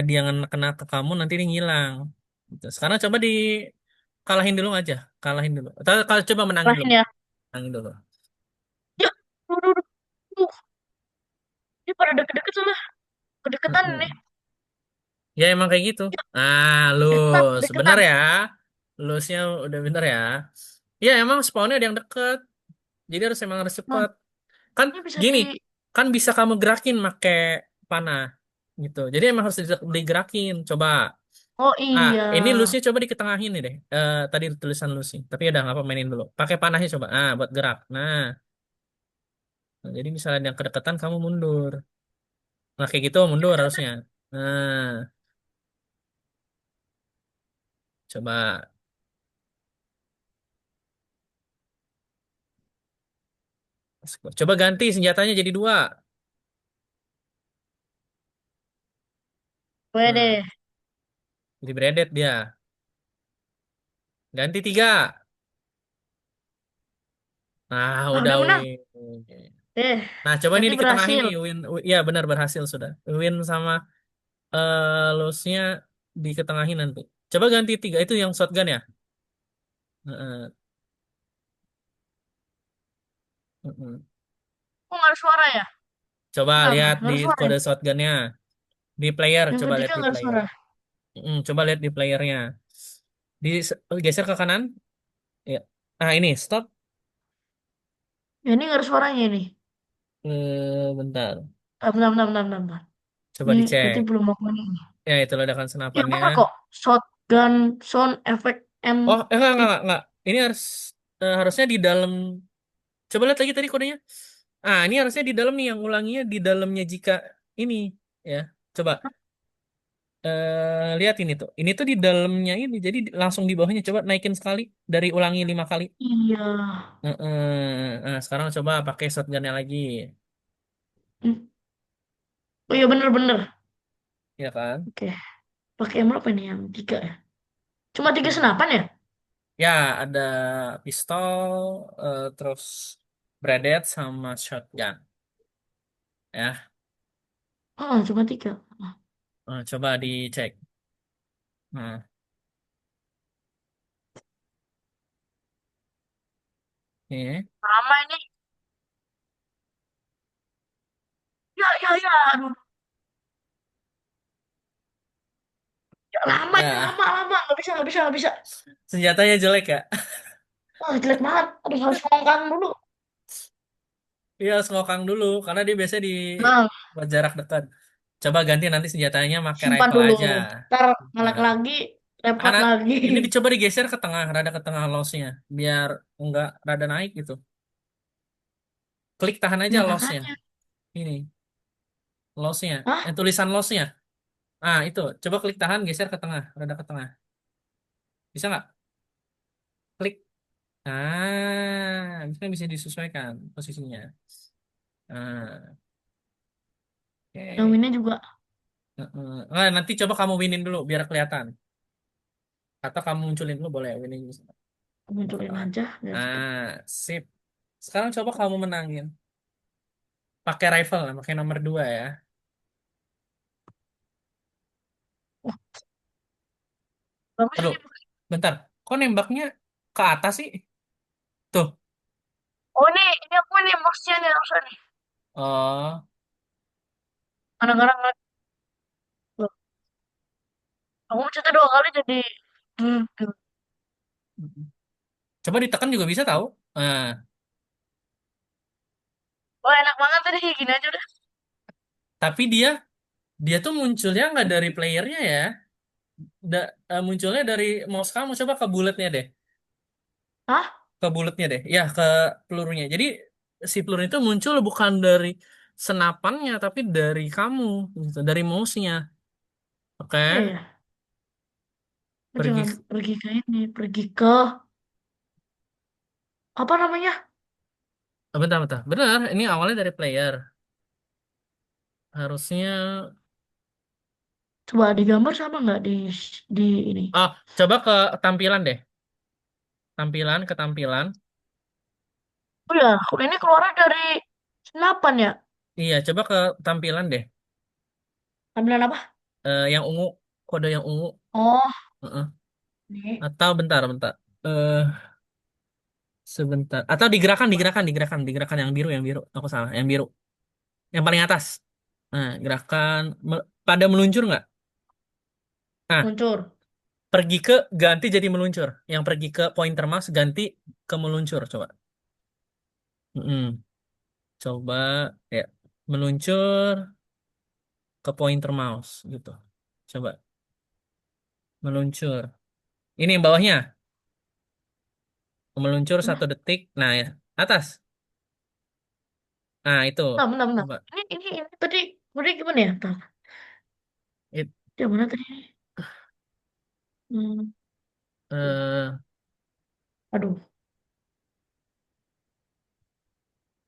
dia kena ke kamu, nanti dia ngilang. Gitu. Sekarang coba kalahin dulu aja. Kalahin dulu. Atau kalau coba menangin dulu. Terakhir ya. Menangin dulu. Ya. Duh, duh, duh. Duh. Ini pada deket-deket sana. Kedeketan nih. Mm-mm. Ya emang kayak gitu. Ya, Ah, deketan, lus. Bener deketan. ya. Lusnya udah bener ya. Ya emang spawnnya ada yang deket. Jadi emang harus Nah, cepet. Kan ini bisa gini. di... Kan bisa kamu gerakin pakai panah. Gitu. Jadi emang harus digerakin. Coba. Oh Ah, iya. ini lusnya coba diketengahin nih deh. Tadi tulisan lusi. Tapi udah nggak apa mainin dulu. Pakai panahnya coba. Buat gerak. Jadi misalnya yang kedekatan kamu mundur. Nah, kayak gitu Ini mundur bisa tuh. harusnya. Nah, coba. Coba ganti senjatanya jadi dua. Boleh Nah, deh. jadi braided dia. Ganti tiga. Nah, Ah, udah udah menang. win. Nah, coba ini Berarti diketengahin berhasil. nih. Ya, benar berhasil sudah. Win sama loss-nya diketengahin nanti. Coba ganti tiga. Itu yang shotgun ya? Heeh, heeh. Kok nggak ada suara ya? Coba Bentar, bentar. lihat Nggak di ada suara ya? kode shotgunnya. Di player, Yang coba lihat ketiga di nggak ada player. suara. Coba lihat di playernya. Geser ke kanan. Ya. Nah, ini stop. Ya, ini nggak ada suaranya ini. Bentar. Bentar, bentar, bentar, bentar, bentar. Coba Ini berarti dicek. belum aku ini. Ya, itu ledakan Ya senapannya. bener kok. Shotgun, sound effect, and Oh, enggak, enggak, tip. enggak, enggak. Ini harusnya di dalam. Coba lihat lagi tadi kodenya. Ini harusnya di dalam nih yang ulanginya di dalamnya jika ini ya. Coba lihat ini tuh. Ini tuh di dalamnya ini. Jadi langsung di bawahnya coba naikin sekali dari ulangi 5 kali. Iya. Sekarang coba pakai shotgunnya lagi, Hmm. Oh iya bener-bener. ya kan? Oke. Pakai yang berapa ini? Yang tiga ya? Cuma tiga Hmm. senapan ya? Ya, ada pistol, terus bradet sama shotgun. Ya, Oh, cuma tiga. coba dicek. Nah, ini. Lama ini. Ya, ya, ya. Aduh. Ya, lama ini. Ya, Lama, lama. Nggak bisa, nggak bisa, nggak bisa. senjatanya jelek ya. Wah, jelek banget. Aduh, harus ngongkang dulu. Iya, harus ngokang dulu karena dia biasanya di Nah, buat jarak dekat. Coba ganti nanti senjatanya pakai simpan rifle dulu. aja. Ntar ngelek Nah, lagi. Repot anak lagi. ini dicoba digeser ke tengah, rada ke tengah loss-nya, biar enggak rada naik gitu. Klik tahan aja Ya, loss-nya. makanya. Ini loss-nya, Hah? tulisan loss-nya. Itu. Coba klik tahan, geser ke tengah, rada ke tengah. Bisa nggak? Klik. Bisa disesuaikan posisinya. Nah, Yang oke. ini juga Nanti coba kamu winin dulu biar kelihatan. Atau kamu munculin dulu boleh winning. munculin Misalkan. aja. Biar cepet. Sip. Sekarang coba kamu menangin. Pakai rifle, pakai nomor 2 ya. Wah, bagus Aduh, ini. bentar. Kok nembaknya ke atas sih? Tuh. Oh, ini aku ini mouse-nya nih harusnya nih. Oh. Kadang-kadang loh, aku mencetnya dua kali jadi hmm. Coba ditekan juga bisa tahu. Nah, Oh, enak banget tadi kayak gini aja udah. tapi dia tuh munculnya nggak dari playernya ya. munculnya dari mouse kamu, coba ke bulatnya deh. Hah? Ke bulatnya deh. Ya, ke pelurunya. Jadi si peluru itu muncul bukan dari senapannya, tapi dari kamu, gitu, dari mouse-nya. Oke, Iya ya. Aku pergi. jangan pergi ke ini, pergi ke apa namanya? Bentar, bentar. Benar, ini awalnya dari player. Harusnya. Coba digambar sama nggak di ini? Oh, coba ke tampilan deh. Tampilan, ke tampilan. Oh ya, ini keluarnya dari senapan ya. Iya, coba ke tampilan deh. Tampilan apa? Yang ungu, kode yang ungu. Oh, Heeh. ini Atau bentar, bentar. Eh, sebentar. Atau digerakkan, digerakkan, digerakkan, digerakkan yang biru, yang biru. Aku salah, yang biru. Yang paling atas. Nah, gerakan pada meluncur nggak? Nah, muncul. pergi ke ganti jadi meluncur. Yang pergi ke pointer mouse ganti ke meluncur. Coba. Mm-mm. Coba ya meluncur ke pointer mouse gitu. Coba meluncur. Ini yang bawahnya. Meluncur satu Mana? detik. Nah ya atas. Nah itu. Bentar, bentar, bentar. Coba. Ini tadi gimana ya? Bentar. It, Yang mana tadi? Hmm, eh, aduh,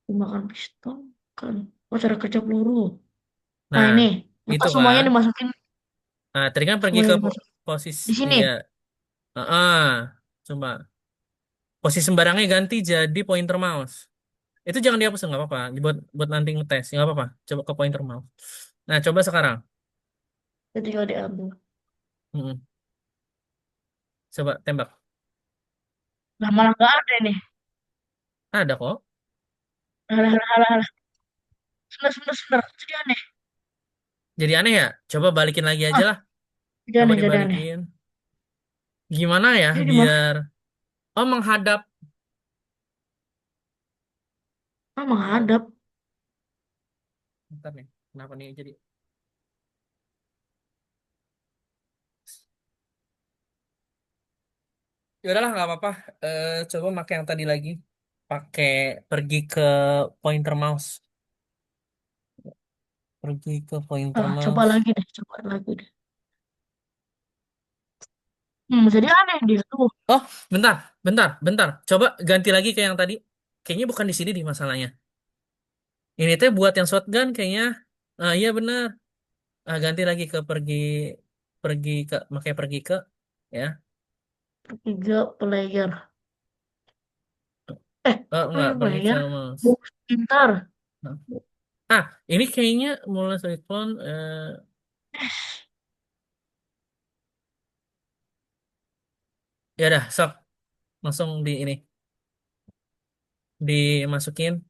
tembakan pistol kan. Oh, cara kerja peluru. Nah, nah ini. Apa itu semuanya kan. dimasukin? Nah tadi kan pergi ke Semuanya dimasukin. posisi. Di sini. Iya. Heeh. Coba. Posisi sembarangnya ganti jadi pointer mouse. Itu jangan dihapus nggak apa-apa. Buat nanti ngetes nggak apa-apa. Coba ke pointer mouse. Nah coba sekarang. Jadi tinggal diambil. Mm-mm. Coba tembak. Nah, malah nggak ada nih. Ada kok. Alah, alah, alah, alah. Sebentar, sebentar, sebentar. Jadi aneh. Jadi aneh ya. Coba balikin lagi aja Ah, lah. jadi Coba aneh, jadi aneh. dibalikin. Gimana ya Ini di mana? biar. Oh menghadap. Ah, Bentar, menghadap. bentar nih. Kenapa nih jadi. Ya udahlah nggak apa-apa. Coba pakai yang tadi lagi. Pakai pergi ke pointer mouse. Pergi ke pointer Ah, coba mouse. lagi deh, coba lagi deh. Jadi aneh dia tuh. Oh, bentar, bentar, bentar. Coba ganti lagi ke yang tadi. Kayaknya bukan di sini di masalahnya. Ini teh buat yang shotgun kayaknya. Ah iya bener. Ah, ganti lagi ke pergi pergi ke pakai pergi ke ya. Tiga player. Eh, Enggak, pergi ke player. mouse. Box pintar. Nah. Ah, ini kayaknya mulai dari clone ya dah, sok langsung di ini dimasukin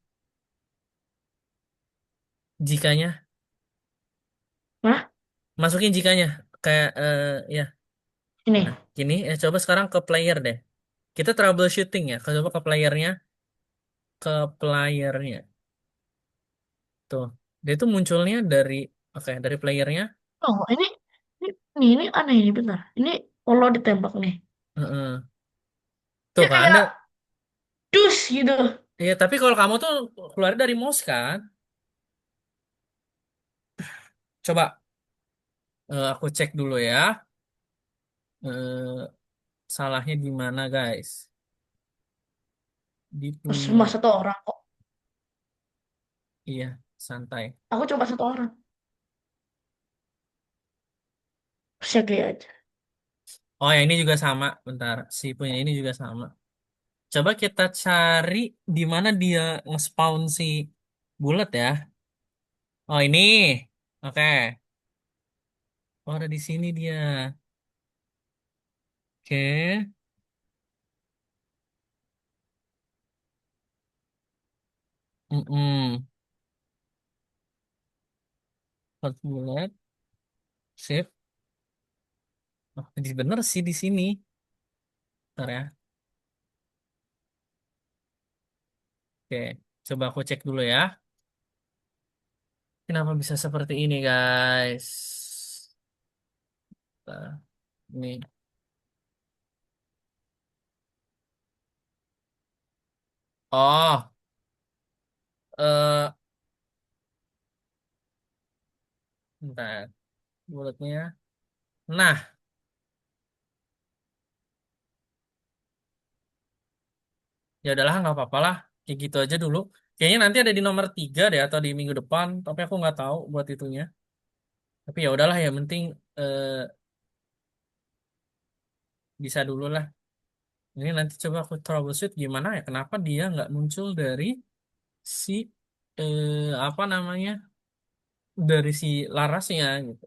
jikanya. Hah? Masukin jikanya kayak ya. Nah, Ini. gini coba sekarang ke player deh. Kita troubleshooting ya. Coba ke playernya, ke playernya. Tuh. Dia tuh munculnya dari oke, dari playernya. Oh, ini aneh ini bentar. Ini kalau ditembak nih. Heeh. Tuh Dia kan kayak Anda. dus gitu. Iya, tapi kalau kamu tuh keluar dari mouse kan? Coba aku cek dulu ya. Eh, salahnya di mana, guys? Di Cuma punya satu orang kok. iya, santai. Aku coba satu orang. Siaga aja. Oh, ya ini juga sama. Bentar, si punya ini juga sama. Coba kita cari di mana dia nge-spawn si bulat ya. Oh, ini. Oke. Oh, ada di sini dia. Oke. Mm-mm. Hot bulat. Sip. Oh, bener sih di sini. Bentar ya. Oke. Coba aku cek dulu ya. Kenapa bisa seperti ini, guys? Bentar. Nih. Oh, eh bentar. Bulatnya. Nah, ya udahlah nggak apa-apa lah. Kayak gitu aja dulu. Kayaknya nanti ada di nomor 3 deh atau di minggu depan. Tapi aku nggak tahu buat itunya. Tapi ya udahlah ya penting eh, bisa dulu lah. Ini nanti coba aku troubleshoot gimana ya. Kenapa dia nggak muncul dari si apa namanya dari si Larasnya gitu.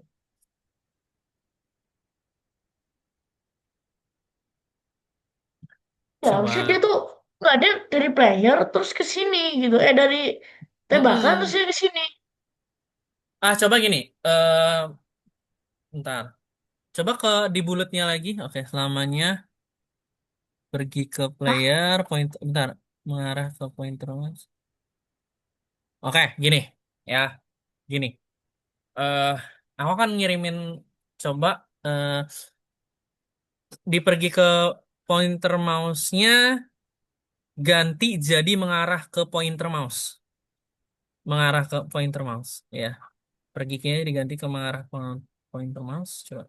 Ya, harusnya dia Coba. tuh nggak ada dari player terus ke sini gitu. Dari tembakan terus Mm-mm. dia ke sini. Coba gini. Bentar. Coba ke di bulletnya lagi. Oke, selamanya pergi ke Hah? player, point, bentar, mengarah ke pointer mas. Oke, gini, ya, gini. Eh, aku akan ngirimin, coba dipergi ke pointer mouse-nya, ganti jadi mengarah ke pointer mouse, mengarah ke pointer mouse, ya. Pergi kayaknya diganti ke mengarah ke pointer mouse, coba.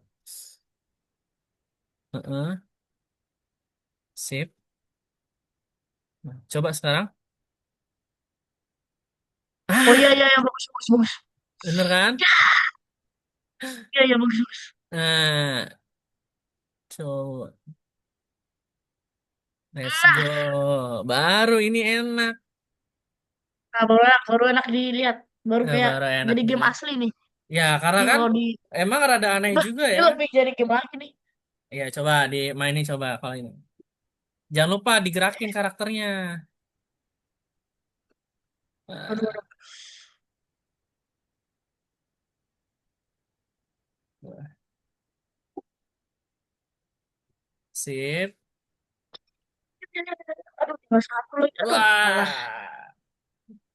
Heeh, sip. Nah, coba sekarang. Oh iya Ah, iya iya bagus bagus bagus. bener kan? Iya iya bagus bagus. Nah, coba. Let's go. Nah, Baru ini enak. nah baru enak dilihat. Baru Ya, kayak baru enak jadi game dilihat. asli nih. Ya, karena Ini kan kalau di emang rada aneh bah, juga ini ya. lebih jadi game lagi nih. Ya, coba dimainin coba kalau ini. Jangan lupa digerakin karakternya. Aduh Nah, aduh. sip. Aduh tinggal satu lagi. Aduh kalah. Wah,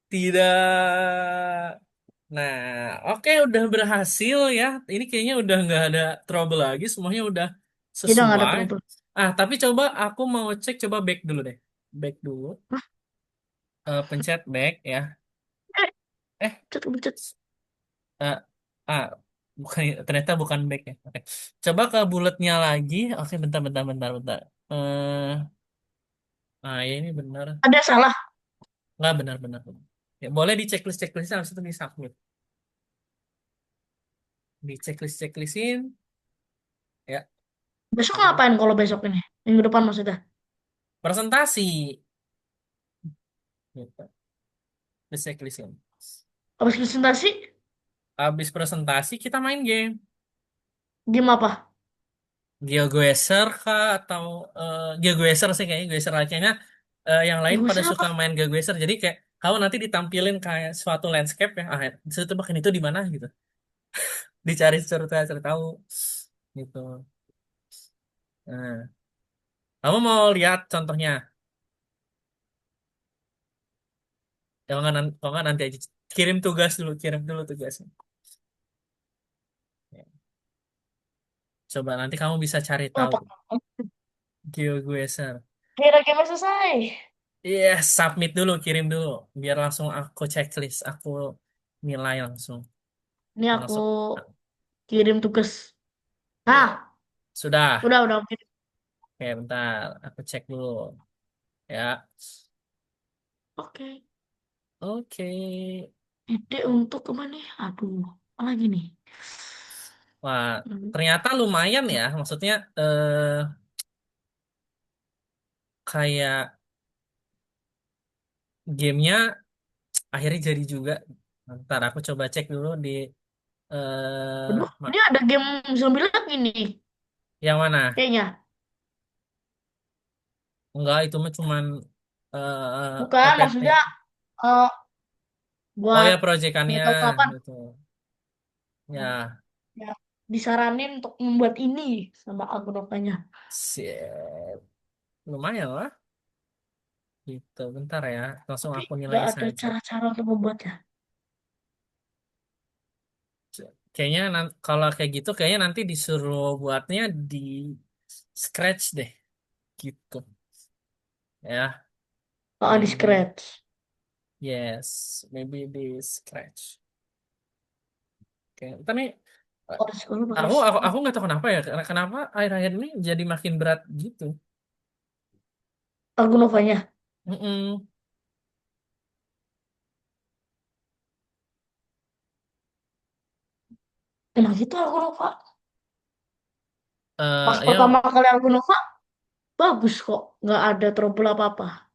tidak. Nah, oke udah berhasil ya. Ini kayaknya udah nggak ada trouble lagi. Semuanya udah Kita nggak ada sesuai. trouble. Tapi coba aku mau cek coba back dulu deh. Back dulu. Hah? Pencet back ya. Eh, Eh, Bencet bencet. eh, ah, bukan ternyata bukan back ya. Oke. Coba ke bulatnya lagi. Oke, bentar, bentar, bentar, bentar. Ya ini benar. Ada salah. Nggak benar, benar, benar. Ya, boleh di checklist checklist habis itu di submit. Di checklist checklistin. Ya, Besok habis ngapain kalau besok ini? Minggu depan maksudnya. presentasi. Gitu. Di checklistin. Habis presentasi, Habis presentasi kita main game. game apa? GeoGuessr kah atau GeoGuessr sih kayaknya GeoGuessr aja. Yang lain pada Geoguessr suka apa? main GeoGuessr. Jadi kayak kamu nanti ditampilin kayak suatu landscape ya. Itu bahkan itu di mana gitu. Dicari cari tahu gitu. Nah, kamu mau lihat contohnya? Kalau nggak nanti aja kirim dulu tugasnya. Ya, coba nanti kamu bisa cari Oh, tahu apa? GeoGuessr. Kira game selesai. Iya, submit dulu, kirim dulu, biar langsung aku checklist, aku nilai langsung. Ini aku Masuk. kirim tugas. Ya, Nah, sudah. udah kirim. Oke, bentar, aku cek dulu. Ya, Oke. oke. Ide untuk kemana nih? Aduh, apa lagi nih? Wah, Hmm. ternyata lumayan ya. Maksudnya kayak gamenya akhirnya jadi juga. Ntar aku coba cek dulu di Aduh, ma- ini ada game zombie lagi nih, yang mana? kayaknya. Enggak, itu mah cuman Bukan, OPP. maksudnya eh, Oh buat ya, proyekannya nggak tahu kapan. gitu. Hmm, Ya, ya, disaranin untuk membuat ini sama Agnokanya. sip. Lumayan lah. Gitu, bentar ya. Langsung Tapi aku nilai nggak ada saja. cara-cara untuk membuatnya. Kayaknya kalau kayak gitu kayaknya nanti disuruh buatnya di scratch deh gitu ya. Oh, di Maybe scratch. yes, maybe di scratch. Oke, tapi eh, Oh, di sekolah pakai aku scratch. nggak tahu kenapa ya, karena kenapa akhir-akhir ini jadi makin berat gitu. Aku Novanya. Mm-mm. Emang gitu aku Nova. Pas pertama Ya kali aku Nova, bagus kok. Nggak ada trouble apa-apa.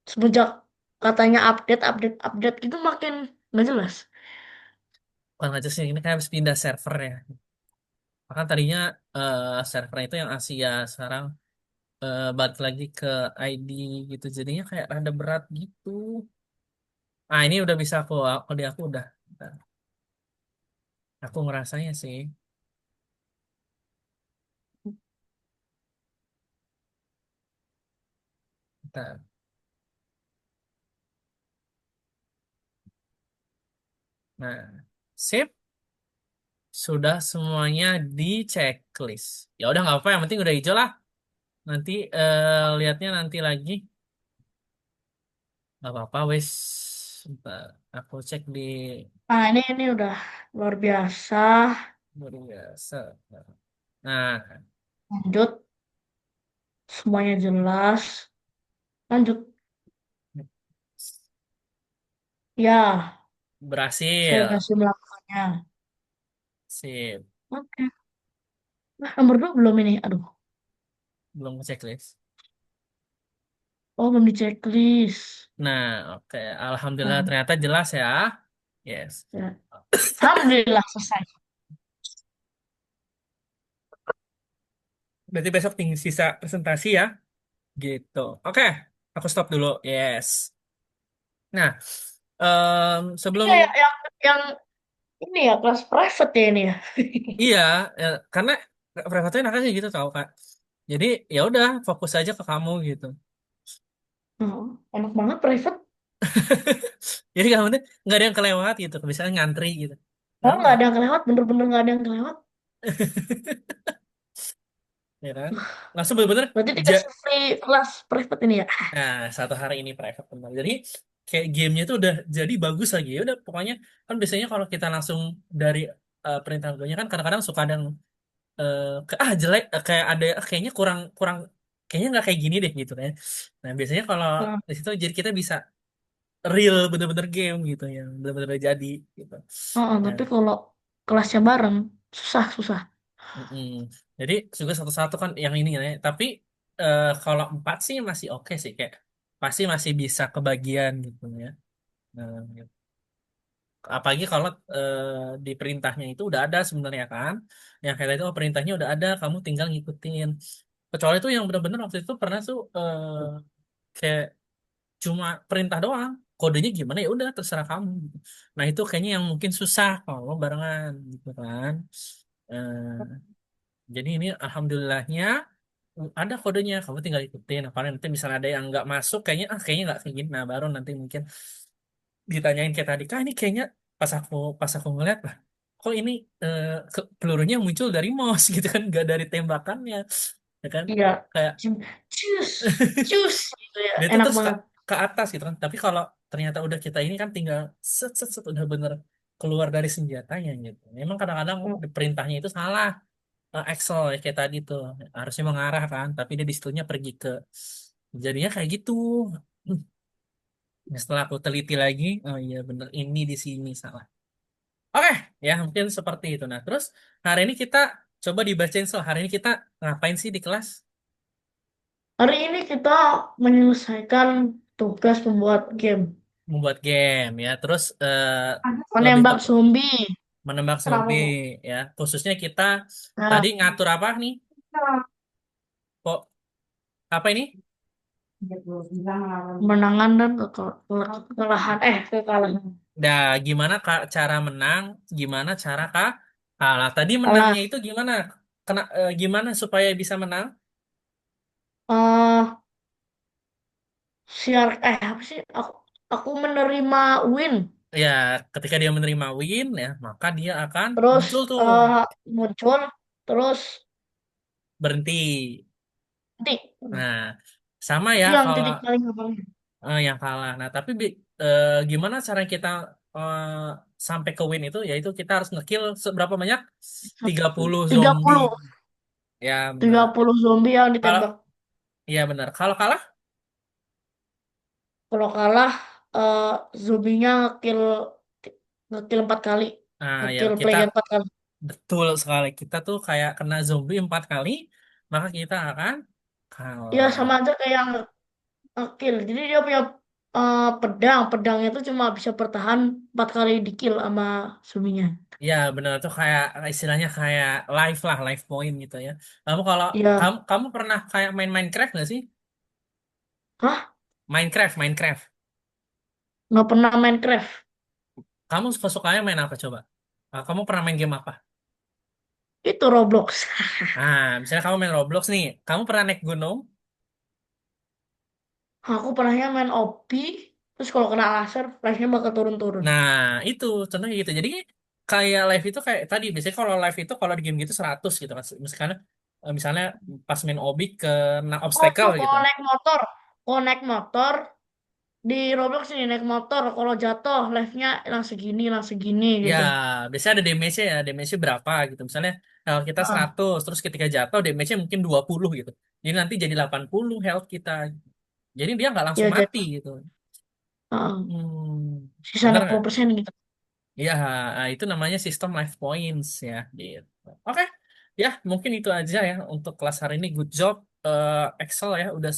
Semenjak katanya update, update, update gitu makin nggak jelas. bukan aja sih ini kayak habis pindah server ya. Bahkan tadinya servernya itu yang Asia, sekarang balik lagi ke ID gitu. Jadinya kayak rada berat gitu. Ah ini udah bisa aku di aku udah. Aku ngerasanya sih. Bentar. Nah, sip. Sudah semuanya di checklist. Ya udah nggak apa-apa, yang penting udah hijau lah. Nanti lihatnya nanti lagi. Nggak apa-apa, wes. Bentar, aku cek di Nah, ini udah luar biasa. luar biasa. Nah, Lanjut, semuanya jelas. Lanjut. Ya, saya berhasil. berhasil melakukannya. Sip. Oke. Nah, nomor dua belum ini. Aduh. Belum checklist. Oh, belum di checklist. Nah, oke. Alhamdulillah Nah, ternyata jelas ya. Yes. ya. Alhamdulillah selesai. Berarti besok tinggal sisa presentasi ya. Gitu. Oke. Aku stop dulu. Yes. Nah, Ini sebelum kayak yang ini ya, kelas private ya ini ya. iya, karena private enaknya kayak gitu tau Kak. Jadi ya udah fokus aja ke kamu gitu. Oh, enak banget private. Jadi kamu tuh nggak ada yang kelewat gitu. Misalnya ngantri gitu. Nggak Oh, ada. nggak ada yang kelewat. Bener-bener nggak ada yang kelewat. Ya kan? Langsung bener-bener Berarti ja- dikasih free kelas private ini ya. nah, satu hari ini private benar. Jadi kayak gamenya tuh udah jadi bagus lagi. Ya udah pokoknya kan biasanya kalau kita langsung dari perintah guanya kan kadang-kadang suka ada yang jelek kayak ada kayaknya kurang kurang kayaknya nggak kayak gini deh gitu kan. Nah, biasanya kalau Nah, di situ jadi kita bisa real bener-bener game gitu yang bener-bener jadi gitu. Nah, tapi kalau kelasnya bareng, susah, susah. mm-mm. Jadi juga satu-satu kan yang ini ya. Tapi kalau empat sih masih oke sih kayak pasti masih bisa kebagian gitu ya. Nah, gitu. Apalagi kalau di perintahnya itu udah ada sebenarnya kan. Yang kayak itu oh, perintahnya udah ada, kamu tinggal ngikutin. Kecuali itu yang benar-benar waktu itu pernah tuh kayak cuma perintah doang. Kodenya gimana ya udah terserah kamu gitu. Nah, itu kayaknya yang mungkin susah kalau barengan gitu kan. Eh, jadi ini alhamdulillahnya ada kodenya, kamu tinggal ikutin. Apalagi nanti misalnya ada yang nggak masuk, kayaknya nggak kayak gini. Nah, baru nanti mungkin ditanyain kayak tadi, kak ini kayaknya pas aku ngeliat lah, kok ini pelurunya muncul dari mouse gitu kan, nggak dari tembakannya, ya kan? Iya. Kayak Cus, cus gitu ya. dia tuh Enak terus ke, banget. ke atas gitu kan. Tapi kalau ternyata udah kita ini kan tinggal set set set udah bener keluar dari senjatanya gitu. Memang kadang-kadang di perintahnya itu salah. Excel ya kayak tadi tuh harusnya mengarah kan, tapi dia di situnya pergi ke jadinya kayak gitu. Nah, setelah aku teliti lagi, oh iya bener ini di sini salah. Oke, ya mungkin seperti itu. Nah, terus hari ini kita coba dibacain soal hari ini kita ngapain sih di kelas? Hari ini kita menyelesaikan tugas membuat game. Membuat game ya. Terus lebih Menembak tepat zombie. menembak Kenapa, zombie Bu? ya. Khususnya kita tadi Nah, ngatur apa nih? Kok apa ini? kemenangan dan kekalahan. Kekalahan. Nah, gimana Kak cara menang? Gimana cara Kak kalah? Tadi Kalah. menangnya itu gimana? Gimana supaya bisa menang? eh Apa sih? Aku menerima win. Ya, ketika dia menerima win ya, maka dia akan Terus muncul tuh eh, muncul, terus berhenti. titik. Nah, sama ya Itu yang kalau titik paling gampangnya. yang kalah. Nah, tapi gimana cara kita eh, sampai ke win itu? Yaitu kita harus ngekill seberapa banyak? 30 tiga zombie. puluh Ya, tiga benar. puluh zombie yang Kalau ditembak. iya benar. Kalau kalah, Kalau kalah, eh zombinya ngekill 4 kali. ya Ngekill kita player 4 kali. betul sekali. Kita tuh kayak kena zombie 4 kali, maka kita akan Ya kalah. sama aja kayak ngekill. Jadi dia punya pedang. Pedangnya itu cuma bisa bertahan 4 kali di kill sama zombinya. Ya benar tuh kayak istilahnya kayak live lah, live point gitu ya. Kamu kalau Ya, kamu pernah kayak main Minecraft nggak sih? hah? Minecraft. Nggak pernah Minecraft. Kamu suka-sukanya main apa coba? Kamu pernah main game apa? Itu Roblox. Misalnya kamu main Roblox nih, kamu pernah naik gunung? Aku pernahnya main OP. Terus kalau kena laser, flashnya bakal turun-turun. Nah, itu contohnya gitu. Jadi kayak live itu kayak tadi, biasanya kalau live itu kalau di game gitu 100 gitu kan. Misalnya pas main obby kena Oh obstacle tuh gitu. kalau naik motor di Roblox ini naik motor. Kalau jatuh, life-nya hilang segini Ya, gitu. biasanya ada damage-nya ya, damage-nya berapa gitu. Misalnya kalau kita Ah, 100, terus ketika jatuh damage-nya mungkin 20 gitu. Jadi nanti jadi 80 health kita. Jadi dia nggak langsung ya mati jadi gitu. ah, sisa Bener enam nggak? puluh persen gitu. Ya, itu namanya sistem life points ya, gitu. Oke, ya mungkin itu aja ya untuk kelas hari ini. Good job, Excel ya, udah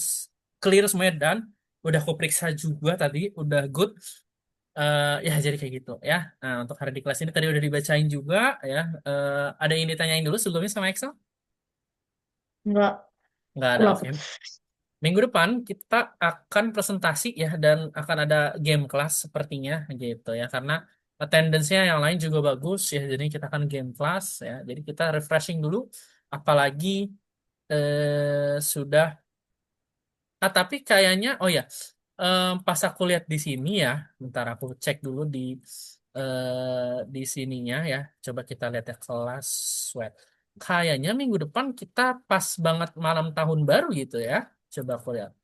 clear semuanya dan udah aku periksa juga tadi, udah good. Ya jadi kayak gitu ya. Nah untuk hari di kelas ini tadi udah dibacain juga ya. Ada yang ditanyain dulu sebelumnya sama Excel? Enggak, Nggak ada, kulap. oke. Minggu depan kita akan presentasi ya dan akan ada game kelas sepertinya gitu ya karena attendance-nya yang lain juga bagus ya jadi kita akan game kelas ya jadi kita refreshing dulu apalagi sudah tapi kayaknya oh ya pas aku lihat di sini ya bentar aku cek dulu di sininya ya coba kita lihat ya kelas web kayaknya minggu depan kita pas banget malam tahun baru gitu ya coba aku lihat.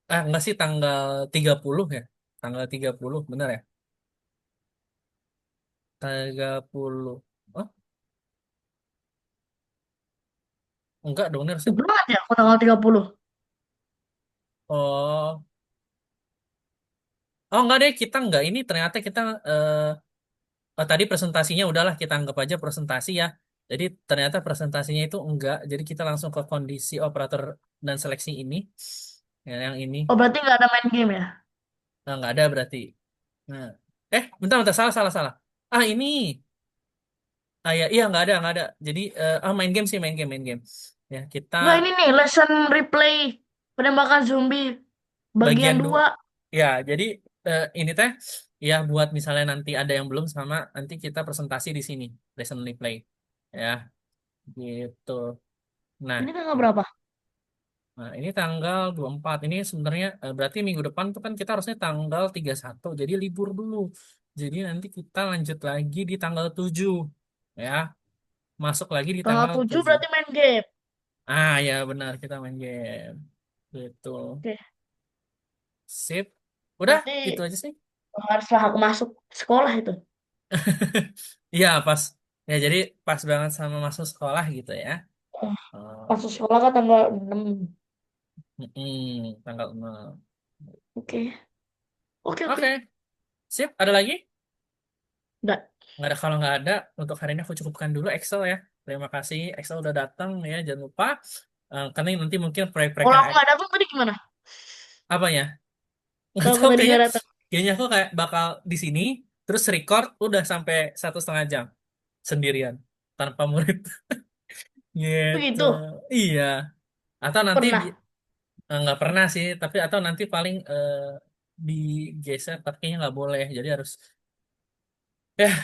Enggak sih tanggal 30 ya. Tanggal 30 bener ya? 30. Oh, enggak dong, bener sih. Cepet banget ya, aku tanggal 30. Oh, oh enggak deh, kita enggak ini ternyata kita tadi presentasinya udahlah kita anggap aja presentasi ya. Jadi ternyata presentasinya itu enggak. Jadi kita langsung ke kondisi operator dan seleksi ini. Ya, yang ini. Oh berarti nggak ada main game ya? Enggak ada berarti. Nah. Bentar, salah, salah, salah. Ini. Ya, iya enggak ada. Jadi, main game sih, main game. Ya, kita Nggak ini nih, lesson replay penembakan zombie bagian bagian dua 2. ya jadi ini teh ya buat misalnya nanti ada yang belum sama nanti kita presentasi di sini recently play ya gitu nah Ini tanggal berapa? ini tanggal 24 ini sebenarnya berarti minggu depan tuh kan kita harusnya tanggal 31 jadi libur dulu jadi nanti kita lanjut lagi di tanggal 7 ya masuk lagi di Tanggal tanggal 7 7 berarti main game. ya benar kita main game gitu Oke, sip udah berarti gitu aja sih. haruslah aku masuk sekolah itu. Iya pas ya jadi pas banget sama masuk sekolah gitu ya. Eh, Masuk Oke. sekolah kan tanggal 6. Tanggal 6. Oke, oke, Oke, oke. sip. Ada lagi? Nggak. Nggak ada kalau nggak ada untuk hari ini aku cukupkan dulu Excel ya. Terima kasih Excel udah datang ya. Jangan lupa karena nanti mungkin Kalau proyek-proyeknya aku nggak datang tadi gimana? apa ya? Nggak Kalau aku tahu tadi kayaknya nggak datang. kayaknya aku kayak bakal di sini terus record udah sampai 1,5 jam sendirian tanpa murid gitu. Begitu. Iya. Atau nanti Pernah. nggak pernah sih, tapi atau nanti paling digeser, tapi kayaknya nggak boleh. Jadi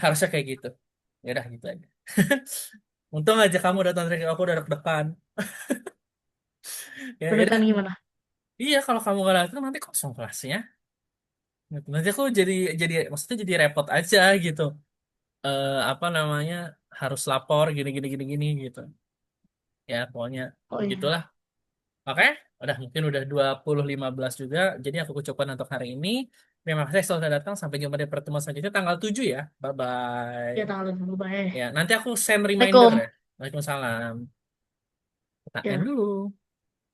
harusnya kayak gitu. Ya udah gitu aja. Untung aja kamu udah tonton aku udah deg-degan. Ya udah. Deg-degan gimana? Iya kalau kamu nggak datang nanti kosong kelasnya. Nanti aku jadi maksudnya jadi repot aja gitu. Apa namanya harus lapor gini gini gini gini gitu. Ya pokoknya Oh begitulah. iya, Oke, udah mungkin udah 20.15 juga. Jadi aku ucapkan untuk hari ini. Terima kasih sudah datang. Sampai jumpa di pertemuan selanjutnya tanggal 7 ya. Bye bye. ya tanggal 25 ya. Ya, nanti aku send reminder ya. Assalamualaikum. Waalaikumsalam. Kita end Ya. dulu.